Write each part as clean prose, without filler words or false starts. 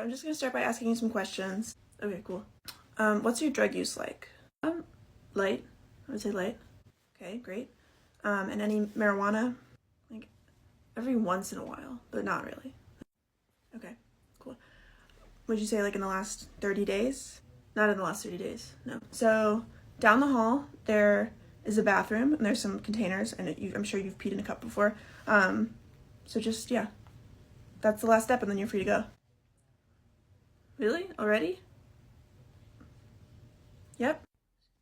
I'm just gonna start by asking you some questions. Okay, cool. What's your drug use like? Light. I would say light. Okay, great. And any marijuana? Like, every once in a while, but not really. Okay, cool. Would you say like in the last 30 days? Not in the last 30 days, no. So, down the hall, there is a bathroom, and there's some containers, and I'm sure you've peed in a cup before. So just, yeah. That's the last step, and then you're free to go. Really? Already? Yep.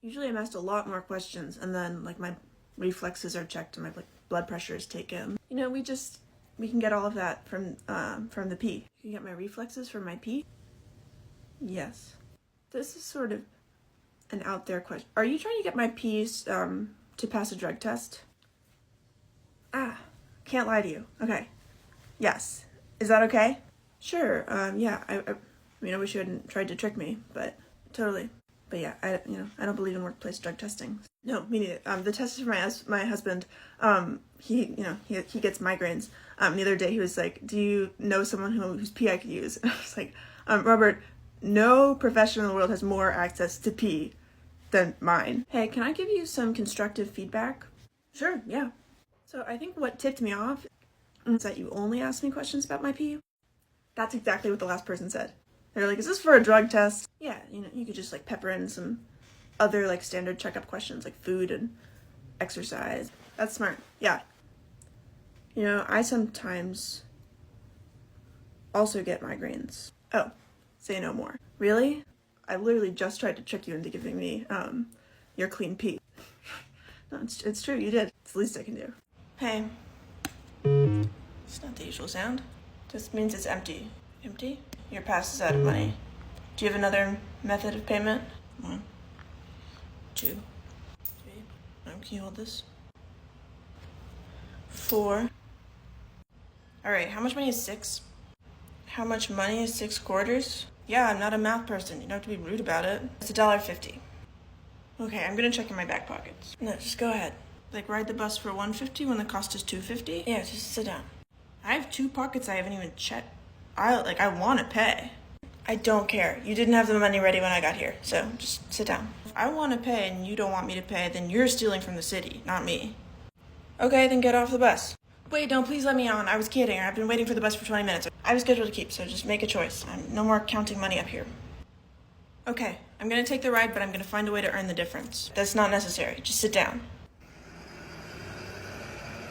Usually I'm asked a lot more questions, and then like my reflexes are checked and my blood pressure is taken. You know, we can get all of that from the pee. You can get my reflexes from my pee? Yes. This is sort of an out there question. Are you trying to get my pees to pass a drug test? Can't lie to you. Okay. Yes. Is that okay? Sure. Yeah. I wish you hadn't tried to trick me, but totally. But yeah, I don't believe in workplace drug testing. No, me neither. The test is for my husband. He gets migraines. The other day he was like, "Do you know someone whose pee I could use?" And I was like, "Robert, no professional in the world has more access to pee than mine." Hey, can I give you some constructive feedback? Sure, yeah. So I think what tipped me off is that you only asked me questions about my pee. That's exactly what the last person said. They're like, "Is this for a drug test?" Yeah, you could just like pepper in some other like standard checkup questions like food and exercise. That's smart. Yeah. I sometimes also get migraines. Oh, say no more. Really? I literally just tried to trick you into giving me your clean pee. No, it's true, you did. It's the least I can do. Hey. It's not the usual sound. Just means it's empty. Empty? Your pass is out of money. Do you have another method of payment? 1, 2, 3. Can you hold this? 4. Alright, how much money is 6? How much money is 6 quarters? Yeah, I'm not a math person. You don't have to be rude about it. It's $1.50. Okay, I'm gonna check in my back pockets. No, just go ahead. Like ride the bus for $1.50 when the cost is $2.50? Yeah, just sit down. I have 2 pockets I haven't even checked. I want to pay. I don't care. You didn't have the money ready when I got here, so just sit down. If I want to pay and you don't want me to pay, then you're stealing from the city, not me. Okay, then get off the bus. Wait, no, please let me on. I was kidding. I've been waiting for the bus for 20 minutes. I was scheduled to keep, so just make a choice. No more counting money up here. Okay, I'm gonna take the ride, but I'm gonna find a way to earn the difference. That's not necessary. Just sit down.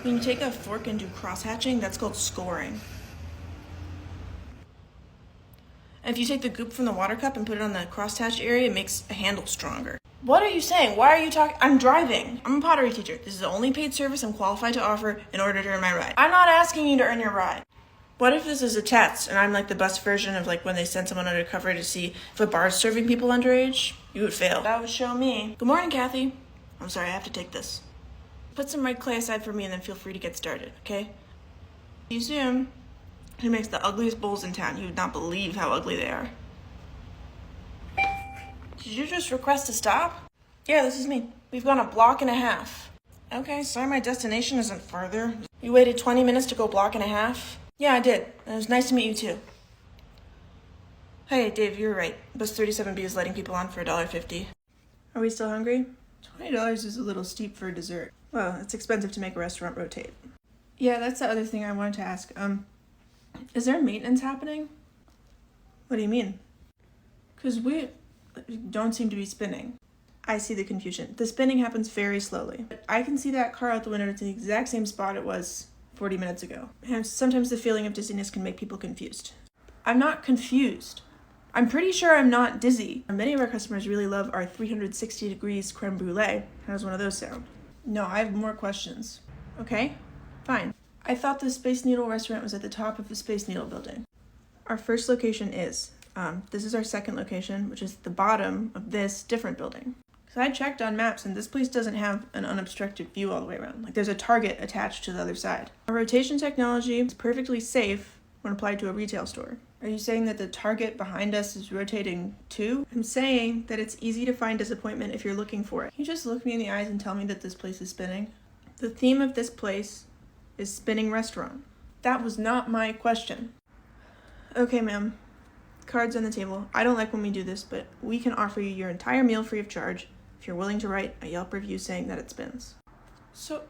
When you take a fork and do cross-hatching, that's called scoring. And if you take the goop from the water cup and put it on the crosshatch area, it makes a handle stronger. What are you saying? Why are you talking? I'm driving. I'm a pottery teacher. This is the only paid service I'm qualified to offer in order to earn my ride. I'm not asking you to earn your ride. What if this is a test and I'm like the bus version of like when they send someone undercover to see if a bar's serving people underage? You would fail. That would show me. Good morning, Kathy. I'm sorry, I have to take this. Put some red clay aside for me and then feel free to get started, okay? See you soon. He makes the ugliest bowls in town. You would not believe how ugly they are. Did you just request to stop? Yeah, this is me. We've gone a block and a half. Okay, sorry my destination isn't further. You waited 20 minutes to go a block and a half? Yeah, I did. It was nice to meet you too. Hey, Dave, you're right. Bus 37B is letting people on for $1.50. Are we still hungry? $20 is a little steep for dessert. Well, it's expensive to make a restaurant rotate. Yeah, that's the other thing I wanted to ask. Is there maintenance happening? What do you mean? Because we don't seem to be spinning. I see the confusion. The spinning happens very slowly. I can see that car out the window. It's the exact same spot it was 40 minutes ago. And sometimes the feeling of dizziness can make people confused. I'm not confused. I'm pretty sure I'm not dizzy. Many of our customers really love our 360 degrees creme brulee. How does one of those sound? No, I have more questions. Okay, fine. I thought the Space Needle restaurant was at the top of the Space Needle building. Our first location is. This is our second location, which is at the bottom of this different building. Because I checked on maps and this place doesn't have an unobstructed view all the way around. Like there's a target attached to the other side. Our rotation technology is perfectly safe when applied to a retail store. Are you saying that the target behind us is rotating too? I'm saying that it's easy to find disappointment if you're looking for it. Can you just look me in the eyes and tell me that this place is spinning? The theme of this place is spinning restaurant. That was not my question. Okay, ma'am. cards on the table. I don't like when we do this, but we can offer you your entire meal free of charge if you're willing to write a Yelp review saying that it spins. So,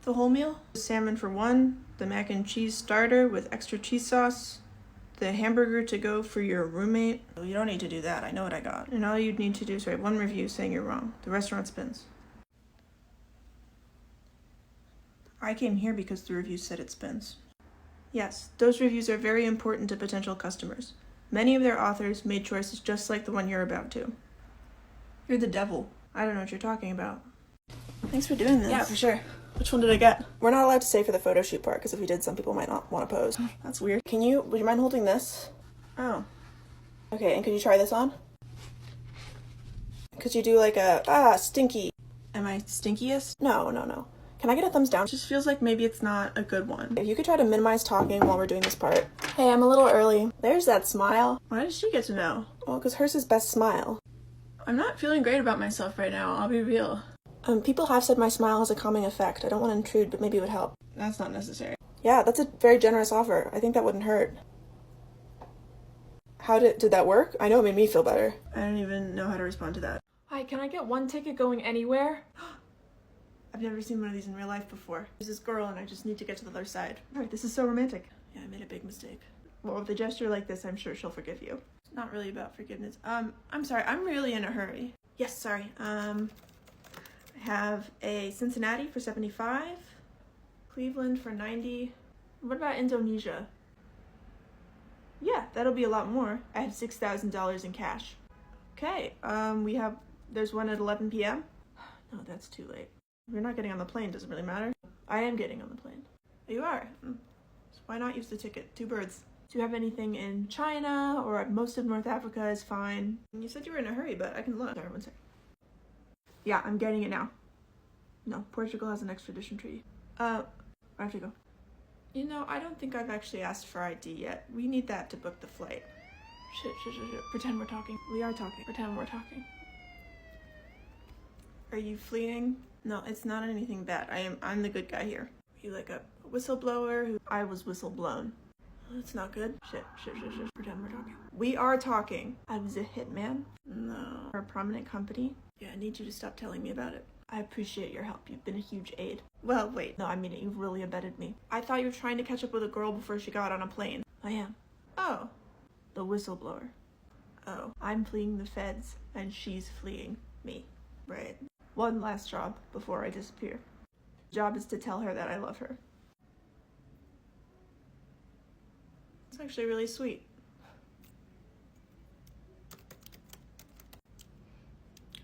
the whole meal? Salmon for one, the mac and cheese starter with extra cheese sauce, the hamburger to go for your roommate. You don't need to do that, I know what I got. And all you'd need to do is write one review saying you're wrong. The restaurant spins. I came here because the review said it spins. Yes, those reviews are very important to potential customers. Many of their authors made choices just like the one you're about to. You're the devil. I don't know what you're talking about. Thanks for doing this. Yeah, for sure. Which one did I get? We're not allowed to say for the photo shoot part, because if we did, some people might not want to pose. That's weird. Would you mind holding this? Oh. Okay, and could you try this on? Could you do like a, stinky? Am I stinkiest? No. Can I get a thumbs down? It just feels like maybe it's not a good one. If you could try to minimize talking while we're doing this part. Hey, I'm a little early. There's that smile. Why does she get to know? Well, because hers is best smile. I'm not feeling great about myself right now, I'll be real. People have said my smile has a calming effect. I don't want to intrude, but maybe it would help. That's not necessary. Yeah, that's a very generous offer. I think that wouldn't hurt. Did that work? I know it made me feel better. I don't even know how to respond to that. Hi, can I get one ticket going anywhere? I've never seen one of these in real life before. There's this girl and I just need to get to the other side. Alright, this is so romantic. Yeah, I made a big mistake. Well, with a gesture like this, I'm sure she'll forgive you. It's not really about forgiveness. I'm sorry, I'm really in a hurry. Yes, sorry. I have a Cincinnati for 75, Cleveland for 90. What about Indonesia? Yeah, that'll be a lot more. I have $6,000 in cash. Okay, there's one at 11 p.m. No, that's too late. If you're not getting on the plane, doesn't really matter. I am getting on the plane. You are. So why not use the ticket? Two birds. Do you have anything in China or most of North Africa is fine? You said you were in a hurry, but I can look. Sorry, one second. Yeah, I'm getting it now. No, Portugal has an extradition treaty. I have to go. You know, I don't think I've actually asked for ID yet. We need that to book the flight. Shit. Pretend we're talking. We are talking. Pretend we're talking. Are you fleeing? No, it's not anything bad. I'm the good guy here. Are you like a whistleblower? I was whistleblown. That's not good. Shit. Pretend we're talking. We are talking. I was a hitman? No. For a prominent company? Yeah, I need you to stop telling me about it. I appreciate your help. You've been a huge aid. Well, wait. No, I mean it. You've really abetted me. I thought you were trying to catch up with a girl before she got on a plane. I am. Oh. The whistleblower. Oh. I'm fleeing the feds, and she's fleeing me. Right. One last job before I disappear. The job is to tell her that I love her. It's actually really sweet.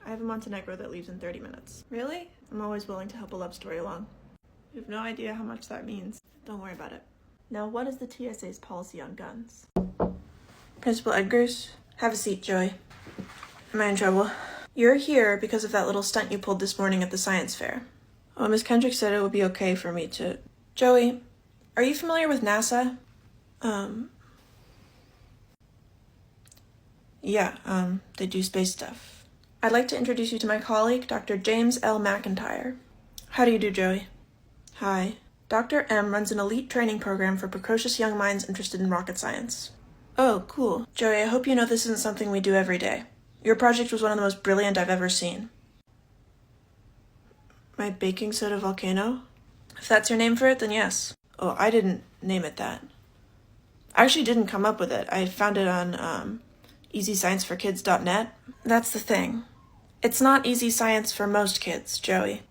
I have a Montenegro that leaves in 30 minutes. Really? I'm always willing to help a love story along. You have no idea how much that means. Don't worry about it. Now, what is the TSA's policy on guns? Principal Edgars? Have a seat, Joey. Am I in trouble? You're here because of that little stunt you pulled this morning at the science fair. Oh, Miss Kendrick said it would be okay for me to... Joey, are you familiar with NASA? Yeah, they do space stuff. I'd like to introduce you to my colleague, Dr. James L. McIntyre. How do you do, Joey? Hi. Dr. M runs an elite training program for precocious young minds interested in rocket science. Oh, cool. Joey, I hope you know this isn't something we do every day. Your project was one of the most brilliant I've ever seen. My baking soda volcano? If that's your name for it, then yes. Oh, I didn't name it that. I actually didn't come up with it. I found it on, easyscienceforkids.net. That's the thing. It's not easy science for most kids, Joey.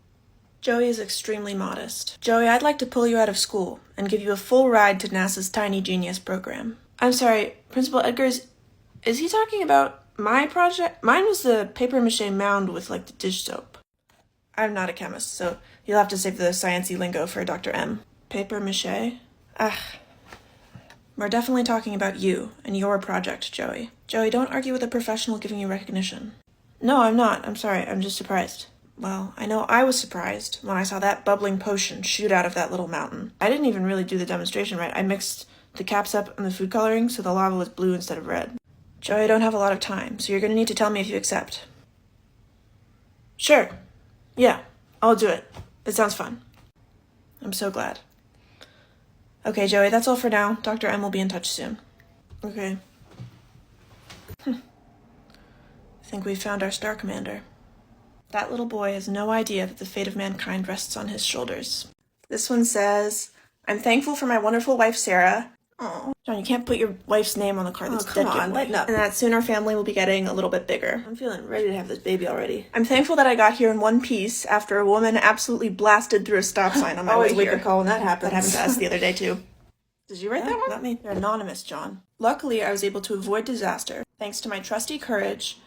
Joey is extremely modest. Joey, I'd like to pull you out of school and give you a full ride to NASA's Tiny Genius program. I'm sorry, Principal Edgars, is he talking about my project? Mine was the papier-mâché mound with, the dish soap. I'm not a chemist, so you'll have to save the sciencey lingo for Dr. M. Papier-mâché? We're definitely talking about you and your project, Joey. Joey, don't argue with a professional giving you recognition. No, I'm not. I'm sorry. I'm just surprised. Well, I know I was surprised when I saw that bubbling potion shoot out of that little mountain. I didn't even really do the demonstration right. I mixed the caps up and the food coloring so the lava was blue instead of red. Joey, I don't have a lot of time, so you're going to need to tell me if you accept. Sure. Yeah, I'll do it. It sounds fun. I'm so glad. Okay, Joey, that's all for now. Dr. M will be in touch soon. Okay. I think we found our Star Commander. That little boy has no idea that the fate of mankind rests on his shoulders. This one says, I'm thankful for my wonderful wife, Sarah. Oh, John, you can't put your wife's name on the card that's dead giveaway. Lighten up. And that soon our family will be getting a little bit bigger. I'm feeling ready to have this baby already. I'm thankful that I got here in one piece after a woman absolutely blasted through a stop sign on my way here. Always wake up call when that happens. That happened to us the other day, too. Did you write that one? Not me. They're anonymous, John. Luckily, I was able to avoid disaster, thanks to my trusty courage,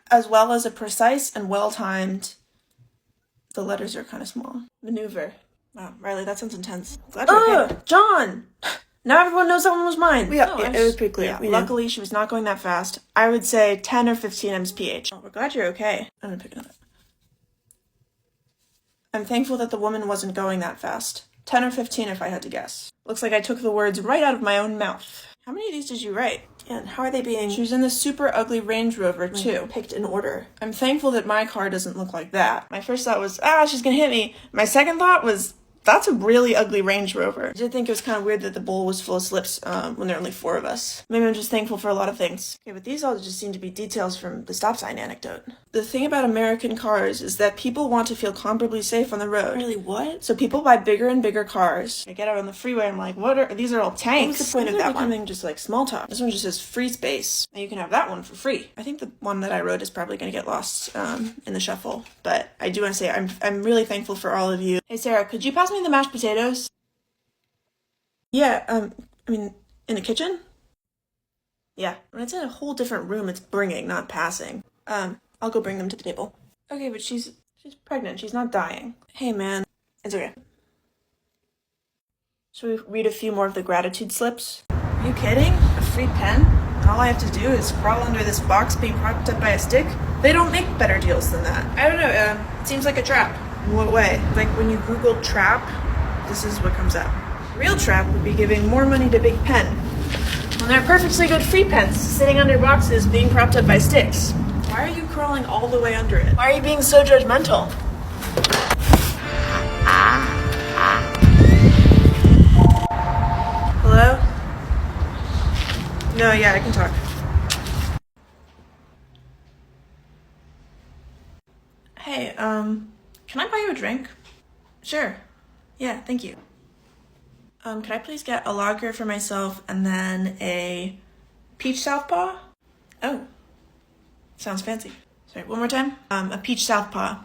as well as a precise and well-timed... The letters are kind of small. Maneuver. Wow, Riley, that sounds intense. Glad you're okay. John! Now everyone knows that one was mine. Yeah, it was pretty clear. Yeah, luckily, she was not going that fast. I would say 10 or 15 mph. Oh, we're glad you're okay. I'm gonna pick another. I'm thankful that the woman wasn't going that fast. 10 or 15 if I had to guess. Looks like I took the words right out of my own mouth. How many of these did you write? And how are they being... She was in this super ugly Range Rover, too. Picked in order. I'm thankful that my car doesn't look like that. My first thought was, she's gonna hit me. My second thought was, that's a really ugly Range Rover. I did think it was kind of weird that the bowl was full of slips when there are only 4 of us. Maybe I'm just thankful for a lot of things. Okay, but these all just seem to be details from the stop sign anecdote. The thing about American cars is that people want to feel comparably safe on the road. Really, what? So people buy bigger and bigger cars. I get out on the freeway, I'm like, these are all tanks. What's the point of that one? Becoming just like small talk. This one just says free space. And you can have that one for free. I think the one that I wrote is probably going to get lost in the shuffle. But I do want to say I'm really thankful for all of you. Hey Sarah, could you pass me the mashed potatoes? Yeah, I mean, in the kitchen? Yeah, when it's in a whole different room, it's bringing, not passing. I'll go bring them to the table. Okay, but she's pregnant. She's not dying. Hey, man. It's okay. Should we read a few more of the gratitude slips? Are you kidding? A free pen? And all I have to do is crawl under this box being propped up by a stick? They don't make better deals than that. I don't know, it seems like a trap. In what way? Like when you Google trap, this is what comes up. Real trap would be giving more money to Big Pen. When there are perfectly good free pens sitting under boxes being propped up by sticks. Why are you crawling all the way under it? Why are you being so judgmental? Hello? No, yeah, I can talk. Hey, can I buy you a drink? Sure. Yeah, thank you. Could I please get a lager for myself and then a peach southpaw? Oh. Sounds fancy. Sorry, one more time. A peach southpaw.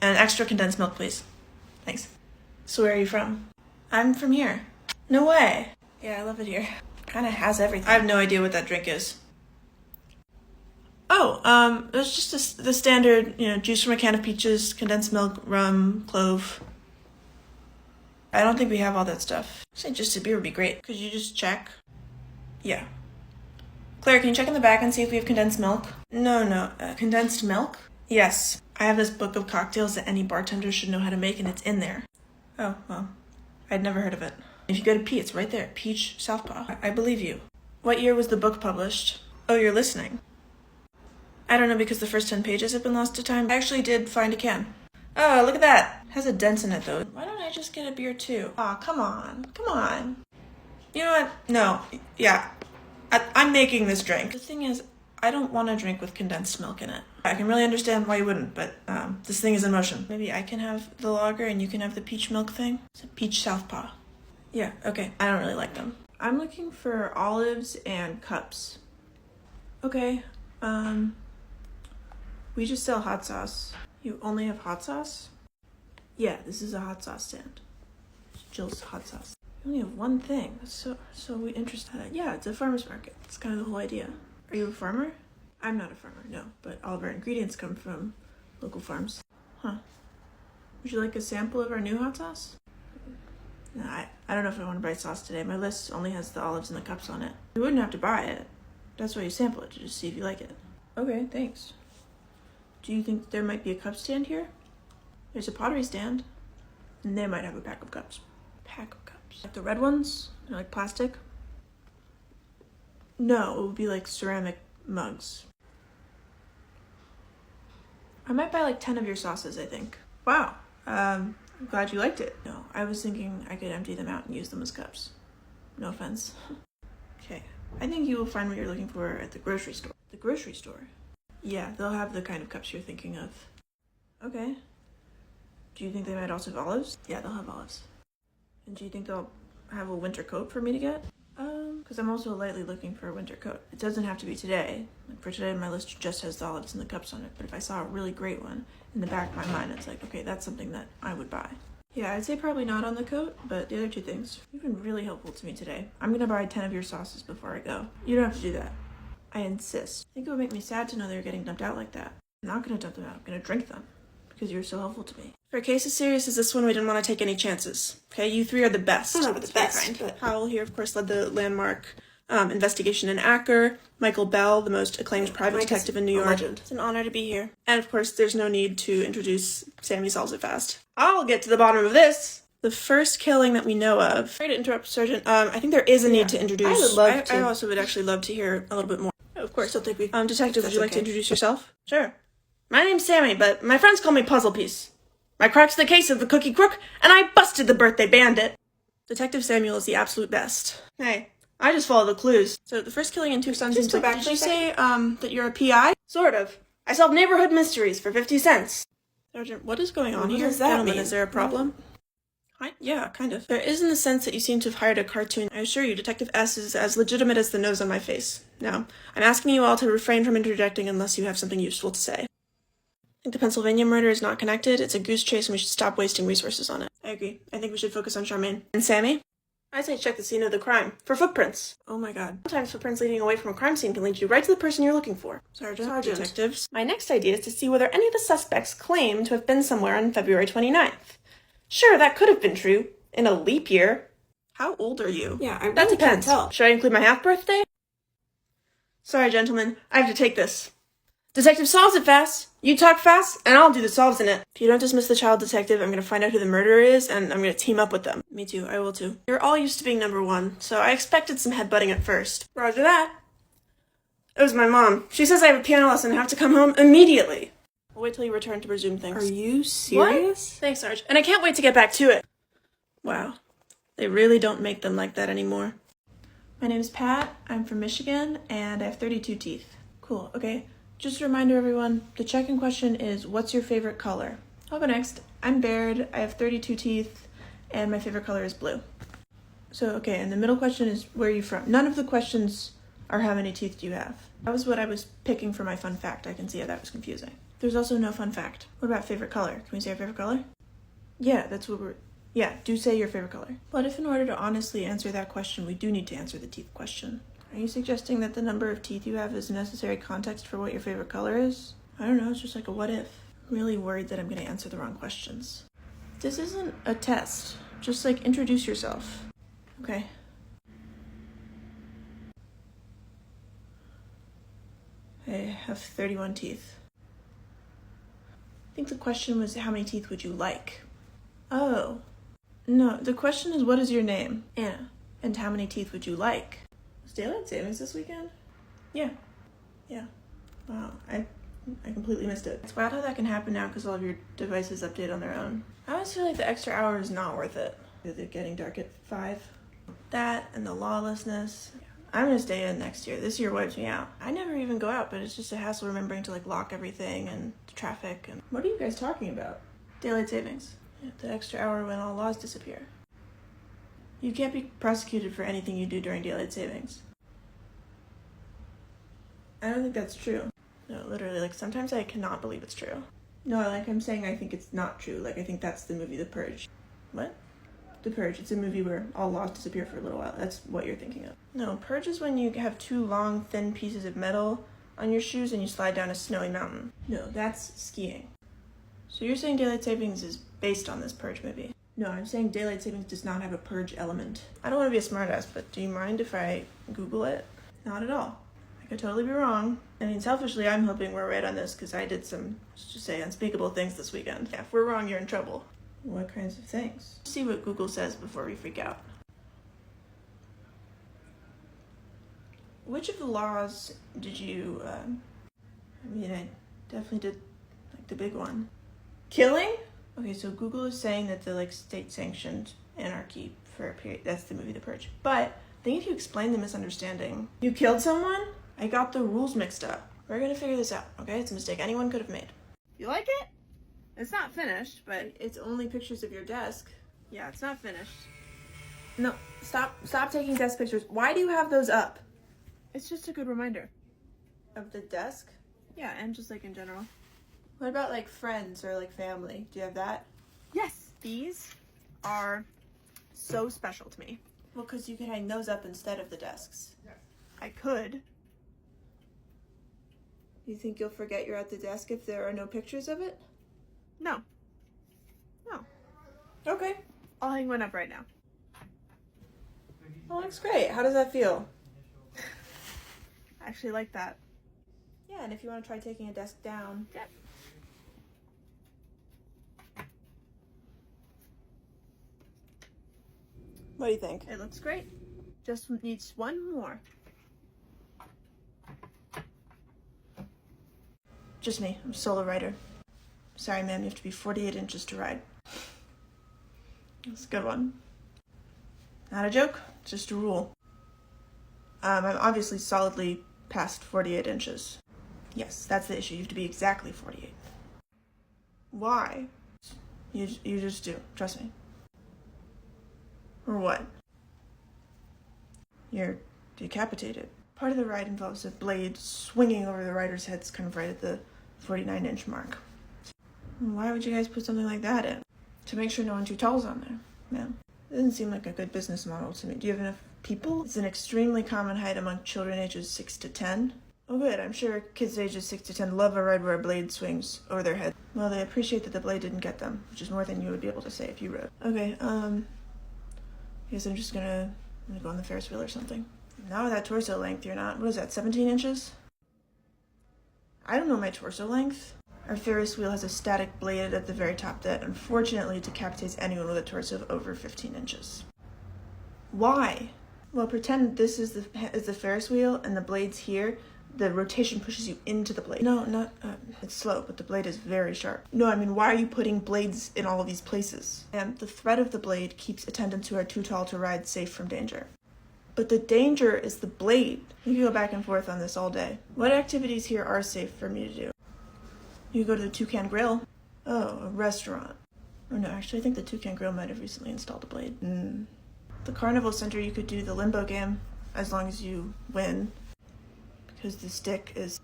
And extra condensed milk, please. Thanks. So where are you from? I'm from here. No way. Yeah, I love it here. Kinda has everything. I have no idea what that drink is. Oh, it was just the standard, juice from a can of peaches, condensed milk, rum, clove. I don't think we have all that stuff. Say just a beer would be great. Could you just check? Yeah. Claire, can you check in the back and see if we have condensed milk? No, condensed milk? Yes. I have this book of cocktails that any bartender should know how to make, and it's in there. Oh, well, I'd never heard of it. If you go to P, it's right there. Peach Southpaw. I believe you. What year was the book published? Oh, you're listening. I don't know because the first 10 pages have been lost to time. I actually did find a can. Oh, look at that. It has a dent in it, though. Why don't I just get a beer, too? Aw, come on. You know what? No. Yeah. I'm making this drink. The thing is, I don't want a drink with condensed milk in it. I can really understand why you wouldn't, but this thing is in motion. Maybe I can have the lager and you can have the peach milk thing? It's a peach southpaw. Yeah, okay. I don't really like them. I'm looking for olives and cups. Okay, we just sell hot sauce. You only have hot sauce? Yeah, this is a hot sauce stand. Jill's hot sauce. You only have one thing. That's so interesting. Yeah, it's a farmer's market. It's kind of the whole idea. Are you a farmer? I'm not a farmer, no, but all of our ingredients come from local farms. Huh. Would you like a sample of our new hot sauce? No, I don't know if I want to buy sauce today. My list only has the olives and the cups on it. You wouldn't have to buy it. That's why you sample it, to just see if you like it. Okay, thanks. Do you think there might be a cup stand here? There's a pottery stand. And they might have a pack of cups. Pack of cups. Like the red ones? They're like plastic? No, it would be like ceramic mugs. I might buy like 10 of your sauces, I think. Wow. I'm glad you liked it. No, I was thinking I could empty them out and use them as cups. No offense. Okay. I think you will find what you're looking for at the grocery store. The grocery store? Yeah, they'll have the kind of cups you're thinking of. Okay. Do you think they might also have olives? Yeah, they'll have olives. And do you think they'll have a winter coat for me to get? Because I'm also lightly looking for a winter coat. It doesn't have to be today. Like for today, my list just has the olives and the cups on it. But if I saw a really great one, in the back of my mind, it's like, okay, that's something that I would buy. Yeah, I'd say probably not on the coat, but the other two things. You've been really helpful to me today. I'm gonna buy 10 of your sauces before I go. You don't have to do that. I insist. I think it would make me sad to know they were getting dumped out like that. I'm not gonna dump them out. I'm gonna drink them. Because you're so helpful to me. For a case as serious as this one, we didn't want to take any chances. Okay, you three are the best. I don't know about the best, but Howell here, of course, led the landmark investigation in Acker. Michael Bell, the most acclaimed private detective in New York. Legend. It's an honor to be here. And of course, there's no need to introduce Sammy Solves It Fast. I'll get to the bottom of this. The first killing that we know of. Sorry to interrupt, Sergeant. I think there is a need to introduce. I would love to. I also would actually love to hear a little bit more. Of course, I'll take we. Detective, would you like to okay. introduce yourself? Sure. My name's Sammy, but my friends call me Puzzle Piece. I cracked the case of the Cookie Crook, and I busted the birthday bandit. Detective Samuel is the absolute best. Hey, I just follow the clues. So the first killing in Tucson seems like, did you say, that you're a PI? Sort of. I solve neighborhood mysteries for 50 cents. Sergeant, what is going on What here? does that Gentlemen, mean? is there a problem? Yeah, kind of. There is in the sense that you seem to have hired a cartoon. I assure you, Detective S is as legitimate as the nose on my face. Now, I'm asking you all to refrain from interjecting unless you have something useful to say. I think the Pennsylvania murder is not connected. It's a goose chase and we should stop wasting resources on it. I agree. I think we should focus on Charmaine. And Sammy? I say check the scene of the crime. For footprints. Oh my god. Sometimes footprints leading away from a crime scene can lead you right to the person you're looking for. Sergeant. Detectives. My next idea is to see whether any of the suspects claim to have been somewhere on February 29th. Sure, that could have been true. In a leap year. How old are you? Yeah, I really That can't depends. tell. Should I include my half-birthday? Sorry, gentlemen. I have to take this. Detective solves it fast. You talk fast, and I'll do the solves in it. If you don't dismiss the child detective, I'm going to find out who the murderer is, and I'm going to team up with them. Me too. I will too. You're all used to being number one, so I expected some headbutting at first. Roger that. It was my mom. She says I have a piano lesson and have to come home immediately. I'll wait till you return to resume things. Are you serious? Thanks, Sarge. And I can't wait to get back to it. Wow. They really don't make them like that anymore. My name's Pat. I'm from Michigan, and I have 32 teeth. Cool. Okay. Just a reminder, everyone, the check-in question is, what's your favorite color? I'll go next. I'm Baird. I have 32 teeth, and my favorite color is blue. So, okay, and the middle question is, where are you from? None of the questions are how many teeth do you have. That was what I was picking for my fun fact. I can see how that was confusing. There's also no fun fact. What about favorite color? Can we say our favorite color? Yeah, that's what we're... Yeah, do say your favorite color. But if in order to honestly answer that question, we do need to answer the teeth question. Are you suggesting that the number of teeth you have is necessary context for what your favorite color is? I don't know, it's just like a what if. I'm really worried that I'm going to answer the wrong questions. This isn't a test. Just like introduce yourself. Okay. I have 31 teeth. I think the question was how many teeth would you like? Oh. No, the question is what is your name? Anna. And how many teeth would you like? Was daylight savings this weekend? Yeah. Wow, I completely missed it. It's wild how that can happen now because all of your devices update on their own. I always feel like the extra hour is not worth it. They're getting dark at 5. That and the lawlessness. I'm gonna stay in next year. This year wipes me out. I never even go out, but it's just a hassle remembering to like lock everything and the traffic and... What are you guys talking about? Daylight savings. Yeah, the extra hour when all laws disappear. You can't be prosecuted for anything you do during daylight savings. I don't think that's true. No, literally, like, sometimes I cannot believe it's true. No, like, I'm saying I think it's not true. Like, I think that's the movie The Purge. What? The Purge. It's a movie where all laws disappear for a little while. That's what you're thinking of. No, Purge is when you have 2 long, thin pieces of metal on your shoes and you slide down a snowy mountain. No, that's skiing. So you're saying daylight savings is based on this Purge movie? No, I'm saying daylight savings does not have a Purge element. I don't want to be a smartass, but do you mind if I Google it? Not at all. I could totally be wrong. I mean, selfishly, I'm hoping we're right on this because I did some, let's just say, unspeakable things this weekend. Yeah, if we're wrong, you're in trouble. What kinds of things? See what Google says before we freak out. Which of the laws did you, I definitely did, like, the big one. Killing? Okay, so Google is saying that the, like, state-sanctioned anarchy for a period, that's the movie The Purge. But think if you explain the misunderstanding. You killed someone? I got the rules mixed up. We're gonna figure this out, okay? It's a mistake anyone could have made. You like it? It's not finished, but it's only pictures of your desk. Yeah, it's not finished. No, stop taking desk pictures. Why do you have those up? It's just a good reminder. Of the desk? Yeah, and just like in general. What about like friends or like family? Do you have that? Yes, these are so special to me. Well, because you can hang those up instead of the desks. Yes. I could. You think you'll forget you're at the desk if there are no pictures of it? No. No. Okay. I'll hang one up right now. Oh, looks great. How does that feel? I actually like that. Yeah, and if you want to try taking a desk down. Yep. What do you think? It looks great. Just needs one more. Just me. I'm a solo rider. Sorry, ma'am. You have to be 48 inches to ride. That's a good one. Not a joke. Just a rule. I'm obviously solidly past 48 inches. Yes, that's the issue. You have to be exactly 48. Why? You just do. Trust me. Or what? You're decapitated. Part of the ride involves a blade swinging over the rider's heads kind of right at the 49-inch mark. Why would you guys put something like that in? To make sure no one too tall's on there, ma'am. It doesn't seem like a good business model to me. Do you have enough people? It's an extremely common height among children ages 6 to 10. Oh good, I'm sure kids ages 6 to 10 love a ride where a blade swings over their head. Well, they appreciate that the blade didn't get them, which is more than you would be able to say if you rode. Okay, I guess I'm just gonna go on the Ferris wheel or something. Now with that torso length, you're not, what is that, 17 inches? I don't know my torso length. Our Ferris wheel has a static blade at the very top that unfortunately decapitates anyone with a torso of over 15 inches. Why? Well, pretend this is the Ferris wheel and the blade's here. The rotation pushes you into the blade. No, it's slow, but the blade is very sharp. No, I mean, why are you putting blades in all of these places? And the thread of the blade keeps attendants who are too tall to ride safe from danger. But the danger is the blade. You can go back and forth on this all day. What activities here are safe for me to do? You go to the Toucan Grill. Oh, a restaurant. Oh no, actually I think the Toucan Grill might have recently installed a blade. The Carnival Center, you could do the limbo game, as long as you win. Because the stick is,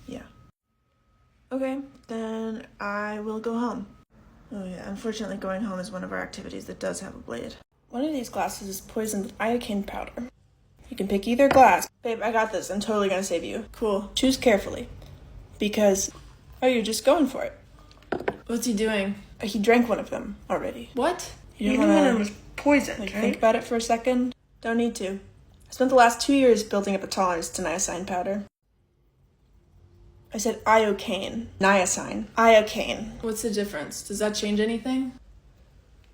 yeah. Okay, then I will go home. Oh yeah, unfortunately going home is one of our activities that does have a blade. One of these glasses is poisoned with iocane powder. You can pick either glass. Babe, I got this. I'm totally gonna save you. Cool. Choose carefully. Because, oh, you're just going for it. What's he doing? He drank one of them already. What? You don't want to Poisoned, like, think about it for a second? Don't need to. I spent the last 2 years building up a tolerance to niacin powder. I said iocane. Niacin. Iocane. What's the difference? Does that change anything?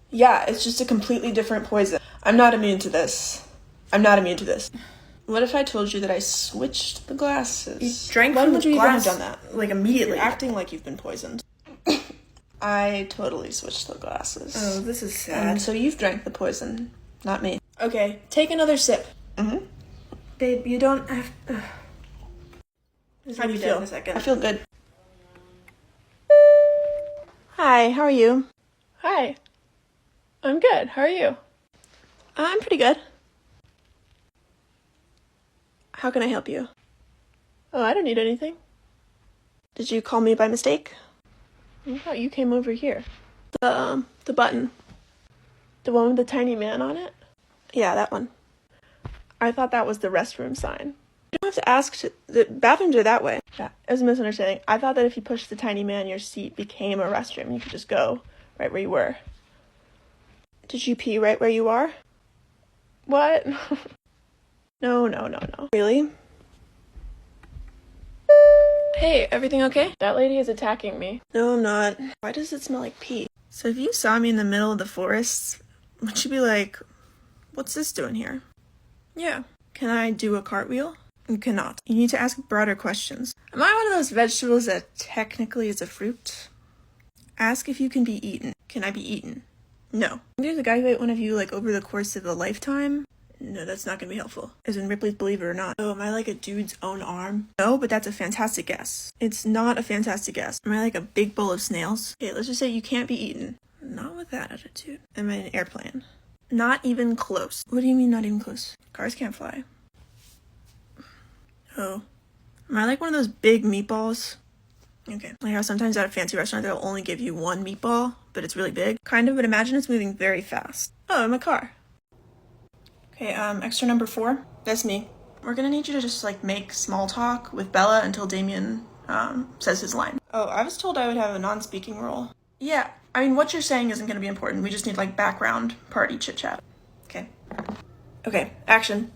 Yeah, it's just a completely different poison. I'm not immune to this. What if I told you that I switched the glasses? You drank When from would the you even have glass, done that? like, immediately. You're acting like you've been poisoned. I totally switched the glasses. Oh, this is sad. And so you've drank the poison, not me. Okay, take another sip. Mm-hmm. Babe, you don't have... How do you feel? In a second. I feel good. Hi, how are you? Hi. I'm good. How are you? I'm pretty good. How can I help you? Oh, I don't need anything. Did you call me by mistake? I thought you came over here. The button. The one with the tiny man on it? Yeah, that one. I thought that was the restroom sign. You don't have to ask. The bathrooms are that way. Yeah, it was a misunderstanding. I thought that if you pushed the tiny man, your seat became a restroom. You could just go right where you were. Did you pee right where you are? What? No. Really? Hey, everything okay? That lady is attacking me. No, I'm not. Why does it smell like pee? So if you saw me in the middle of the forest, would you be like, what's this doing here? Yeah. Can I do a cartwheel? You cannot. You need to ask broader questions. Am I one of those vegetables that technically is a fruit? Ask if you can be eaten. Can I be eaten? No. If you evaluate one of you like over the course of a lifetime, No, that's not gonna be helpful. As in Ripley's Believe It or Not. Oh, am I like a dude's own arm? No, but that's a fantastic guess. It's not a fantastic guess. Am I like a big bowl of snails? Okay, let's just say you can't be eaten. Not with that attitude. Am I an airplane? Not even close. What do you mean not even close? Cars can't fly. Oh. Am I like one of those big meatballs? Okay. Like how sometimes at a fancy restaurant they'll only give you one meatball, but it's really big. Kind of, but imagine it's moving very fast. Oh, I'm a car. Okay, extra number 4. That's me. We're gonna need you to just like make small talk with Bella until Damien says his line. Oh, I was told I would have a non-speaking role. Yeah, I mean what you're saying isn't gonna be important. We just need like background party chit chat. Okay. Okay, action.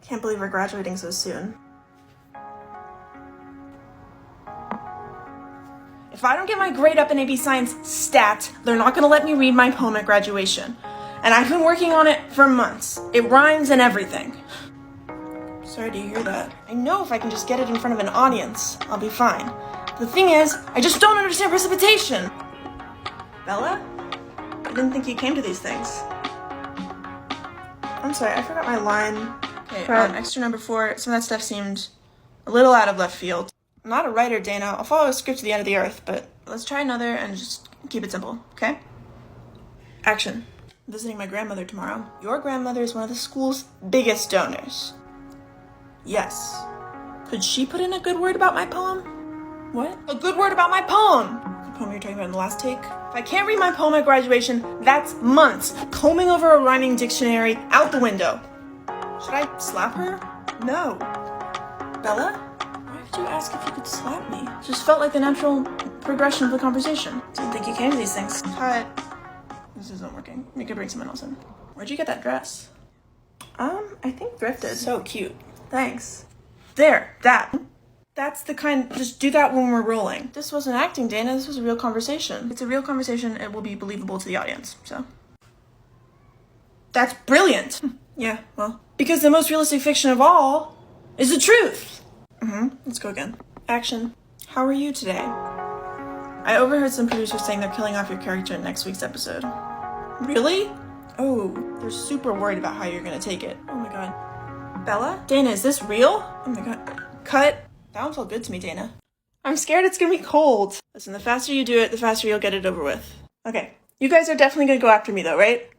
Can't believe we're graduating so soon. If I don't get my grade up in AB Science stat, they're not gonna let me read my poem at graduation. And I've been working on it for months. It rhymes and everything. Sorry to hear that. I know if I can just get it in front of an audience, I'll be fine. The thing is, I just don't understand precipitation. Bella? I didn't think you came to these things. I'm sorry, I forgot my line. Okay, extra number 4. Some of that stuff seemed a little out of left field. I'm not a writer, Dana. I'll follow a script to the end of the earth, but let's try another and just keep it simple, okay? Action. I'm visiting my grandmother tomorrow. Your grandmother is one of the school's biggest donors. Yes. Could she put in a good word about my poem? What? A good word about my poem! The poem you're talking about in the last take? If I can't read my poem at graduation, that's months combing over a rhyming dictionary out the window. Should I slap her? No. Bella? Why did you ask if you could slap me? It just felt like the natural progression of the conversation. Didn't think you came to these things. Cut. This isn't working. We could bring someone else in. Where'd you get that dress? I think thrifted. So cute. Thanks. There, that. That's the kind, just do that when we're rolling. This wasn't acting, Dana, this was a real conversation. It's a real conversation, it will be believable to the audience, so. That's brilliant! Yeah, well, because the most realistic fiction of all is the truth! Let's go again. Action. How are you today? I overheard some producers saying they're killing off your character in next week's episode. Really? Oh, they're super worried about how you're gonna take it. Oh my god. Bella? Dana, is this real? Oh my god. Cut. That one felt good to me, Dana. I'm scared it's gonna be cold. Listen, the faster you do it, the faster you'll get it over with. Okay. You guys are definitely gonna go after me though, right?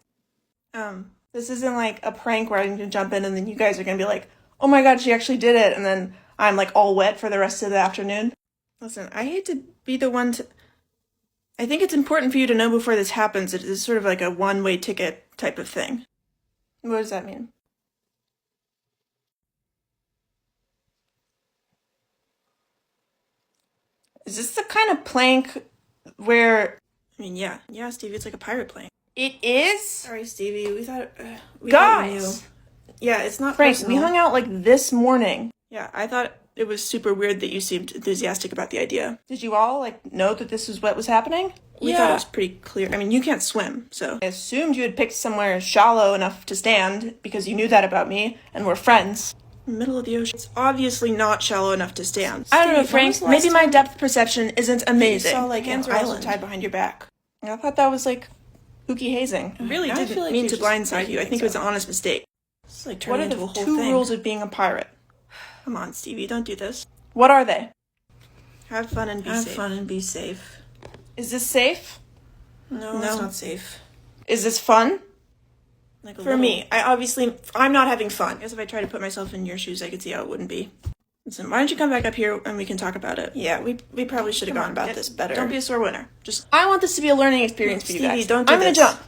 This isn't like a prank where I'm gonna jump in and then you guys are gonna be like, oh my god, she actually did it, and then I'm like all wet for the rest of the afternoon. Listen, I hate to be the one to... I think it's important for you to know before this happens. It is sort of like a one-way ticket type of thing. What does that mean? Is this the kind of plank where... I mean, yeah, Stevie, it's like a pirate plank. It is? Sorry, Stevie, we thought... Guys! Yeah, it's not Frank, personal. We hung out like this morning. Yeah, I thought it was super weird that you seemed enthusiastic about the idea. Did you all, like, know that this was what was happening? We thought it was pretty clear. I mean, you can't swim, so... I assumed you had picked somewhere shallow enough to stand because you knew that about me and we're friends. Middle of the ocean. It's obviously not shallow enough to stand. I don't know, Frank. Maybe my depth perception isn't amazing. You saw, like, hands are also tied behind your back. I thought that was, like, spooky hazing. I really didn't mean to blindside you. I think it was an honest mistake. It's like turning into a whole thing. What are the 2 rules of being a pirate? Come on, Stevie, don't do this. What are they? Have fun and be safe. Have fun and be safe. Is this safe? No, it's not safe. Is this fun? Like for me, I'm not having fun. I guess if I try to put myself in your shoes, I could see how it wouldn't be. Listen, why don't you come back up here and we can talk about it? Yeah, we probably should have gone about this better. Don't be a sore winner. Just, I want this to be a learning experience for you guys. Stevie, don't do this. I'm gonna jump.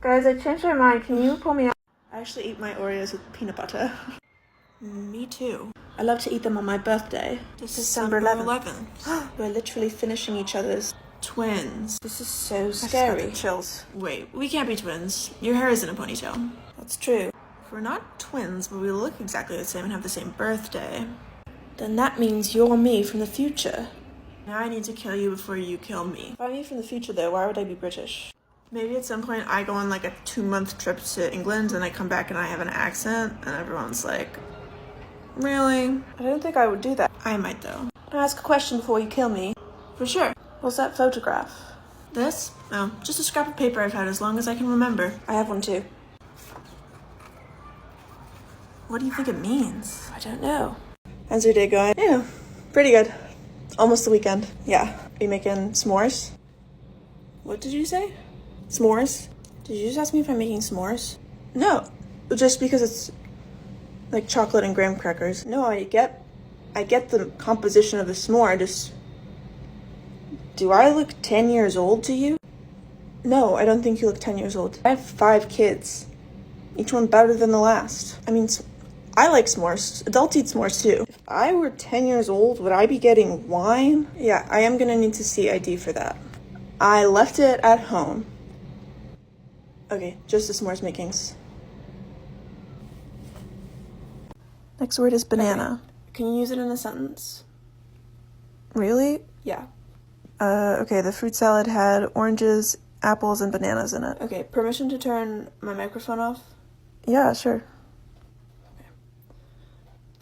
Guys, I changed my mind. Can you pull me out? I actually eat my Oreos with peanut butter. Me too. I love to eat them on my birthday. December 11th. We're literally finishing each other's twins. This is so scary. Chills. Wait, we can't be twins. Your hair isn't a ponytail. That's true. If we're not twins, but we look exactly the same and have the same birthday, then that means you're me from the future. Now I need to kill you before you kill me. If I'm me from the future though, why would I be British? Maybe at some point I go on like a 2-month trip to England and I come back and I have an accent and everyone's like, really? I don't think I would do that. I might though. Can I ask a question before you kill me? For sure. What's that photograph? This? Oh, just a scrap of paper I've had as long as I can remember. I have one too. What do you think it means? I don't know. How's your day going? Yeah, pretty good. Almost the weekend. Yeah. Are you making s'mores? What did you say? S'mores? Did you just ask me if I'm making s'mores? No, just because it's like chocolate and graham crackers. No, I get the composition of the s'more. Do I look 10 years old to you? No, I don't think you look 10 years old. I have 5 kids. Each one better than the last. I mean, I like s'mores. Adults eat s'mores too. If I were 10 years old, would I be getting wine? Yeah, I am gonna need to see ID for that. I left it at home. Okay, just the s'mores makings. Next word is banana. Can you use it in a sentence? Really? Yeah. Okay, the fruit salad had oranges, apples, and bananas in it. Okay, permission to turn my microphone off? Yeah, sure.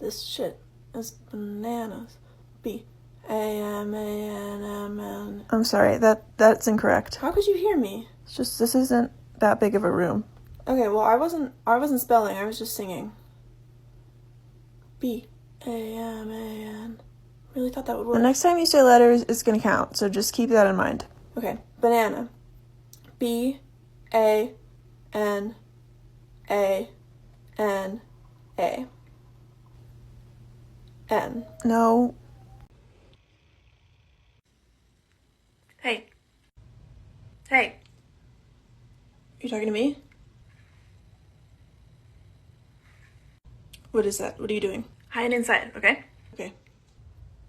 This shit is bananas. B-A-M-A-N-M-N. I'm sorry, that's incorrect. How could you hear me? It's just, this isn't that big of a room. Okay, well, I wasn't spelling, I was just singing. B-A-M-A-N. Really thought that would work. The next time you say letters, it's gonna count, so just keep that in mind. Okay, banana. B-A-N-A-N-A. N. No. Hey. Hey. You talking to me? What is that? What are you doing? Hide inside, okay? Okay.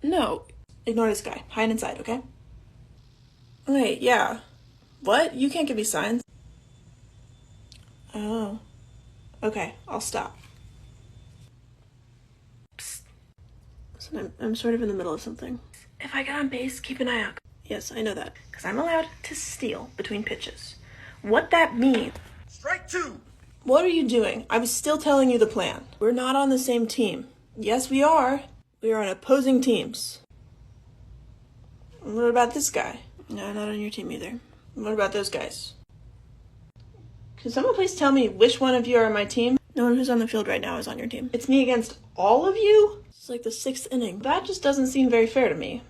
No. Ignore this guy. Hide inside, okay? Wait, yeah. What? You can't give me signs. Oh. Okay, I'll stop. Psst. Listen, I'm sort of in the middle of something. If I get on base, keep an eye out. Yes, I know that. Because I'm allowed to steal between pitches. What that means... Strike 2! What are you doing? I was still telling you the plan. We're not on the same team. Yes, we are. We are on opposing teams. What about this guy? No, not on your team either. What about those guys? Can someone please tell me which one of you are on my team? No one who's on the field right now is on your team. It's me against all of you? It's like the 6th inning. That just doesn't seem very fair to me.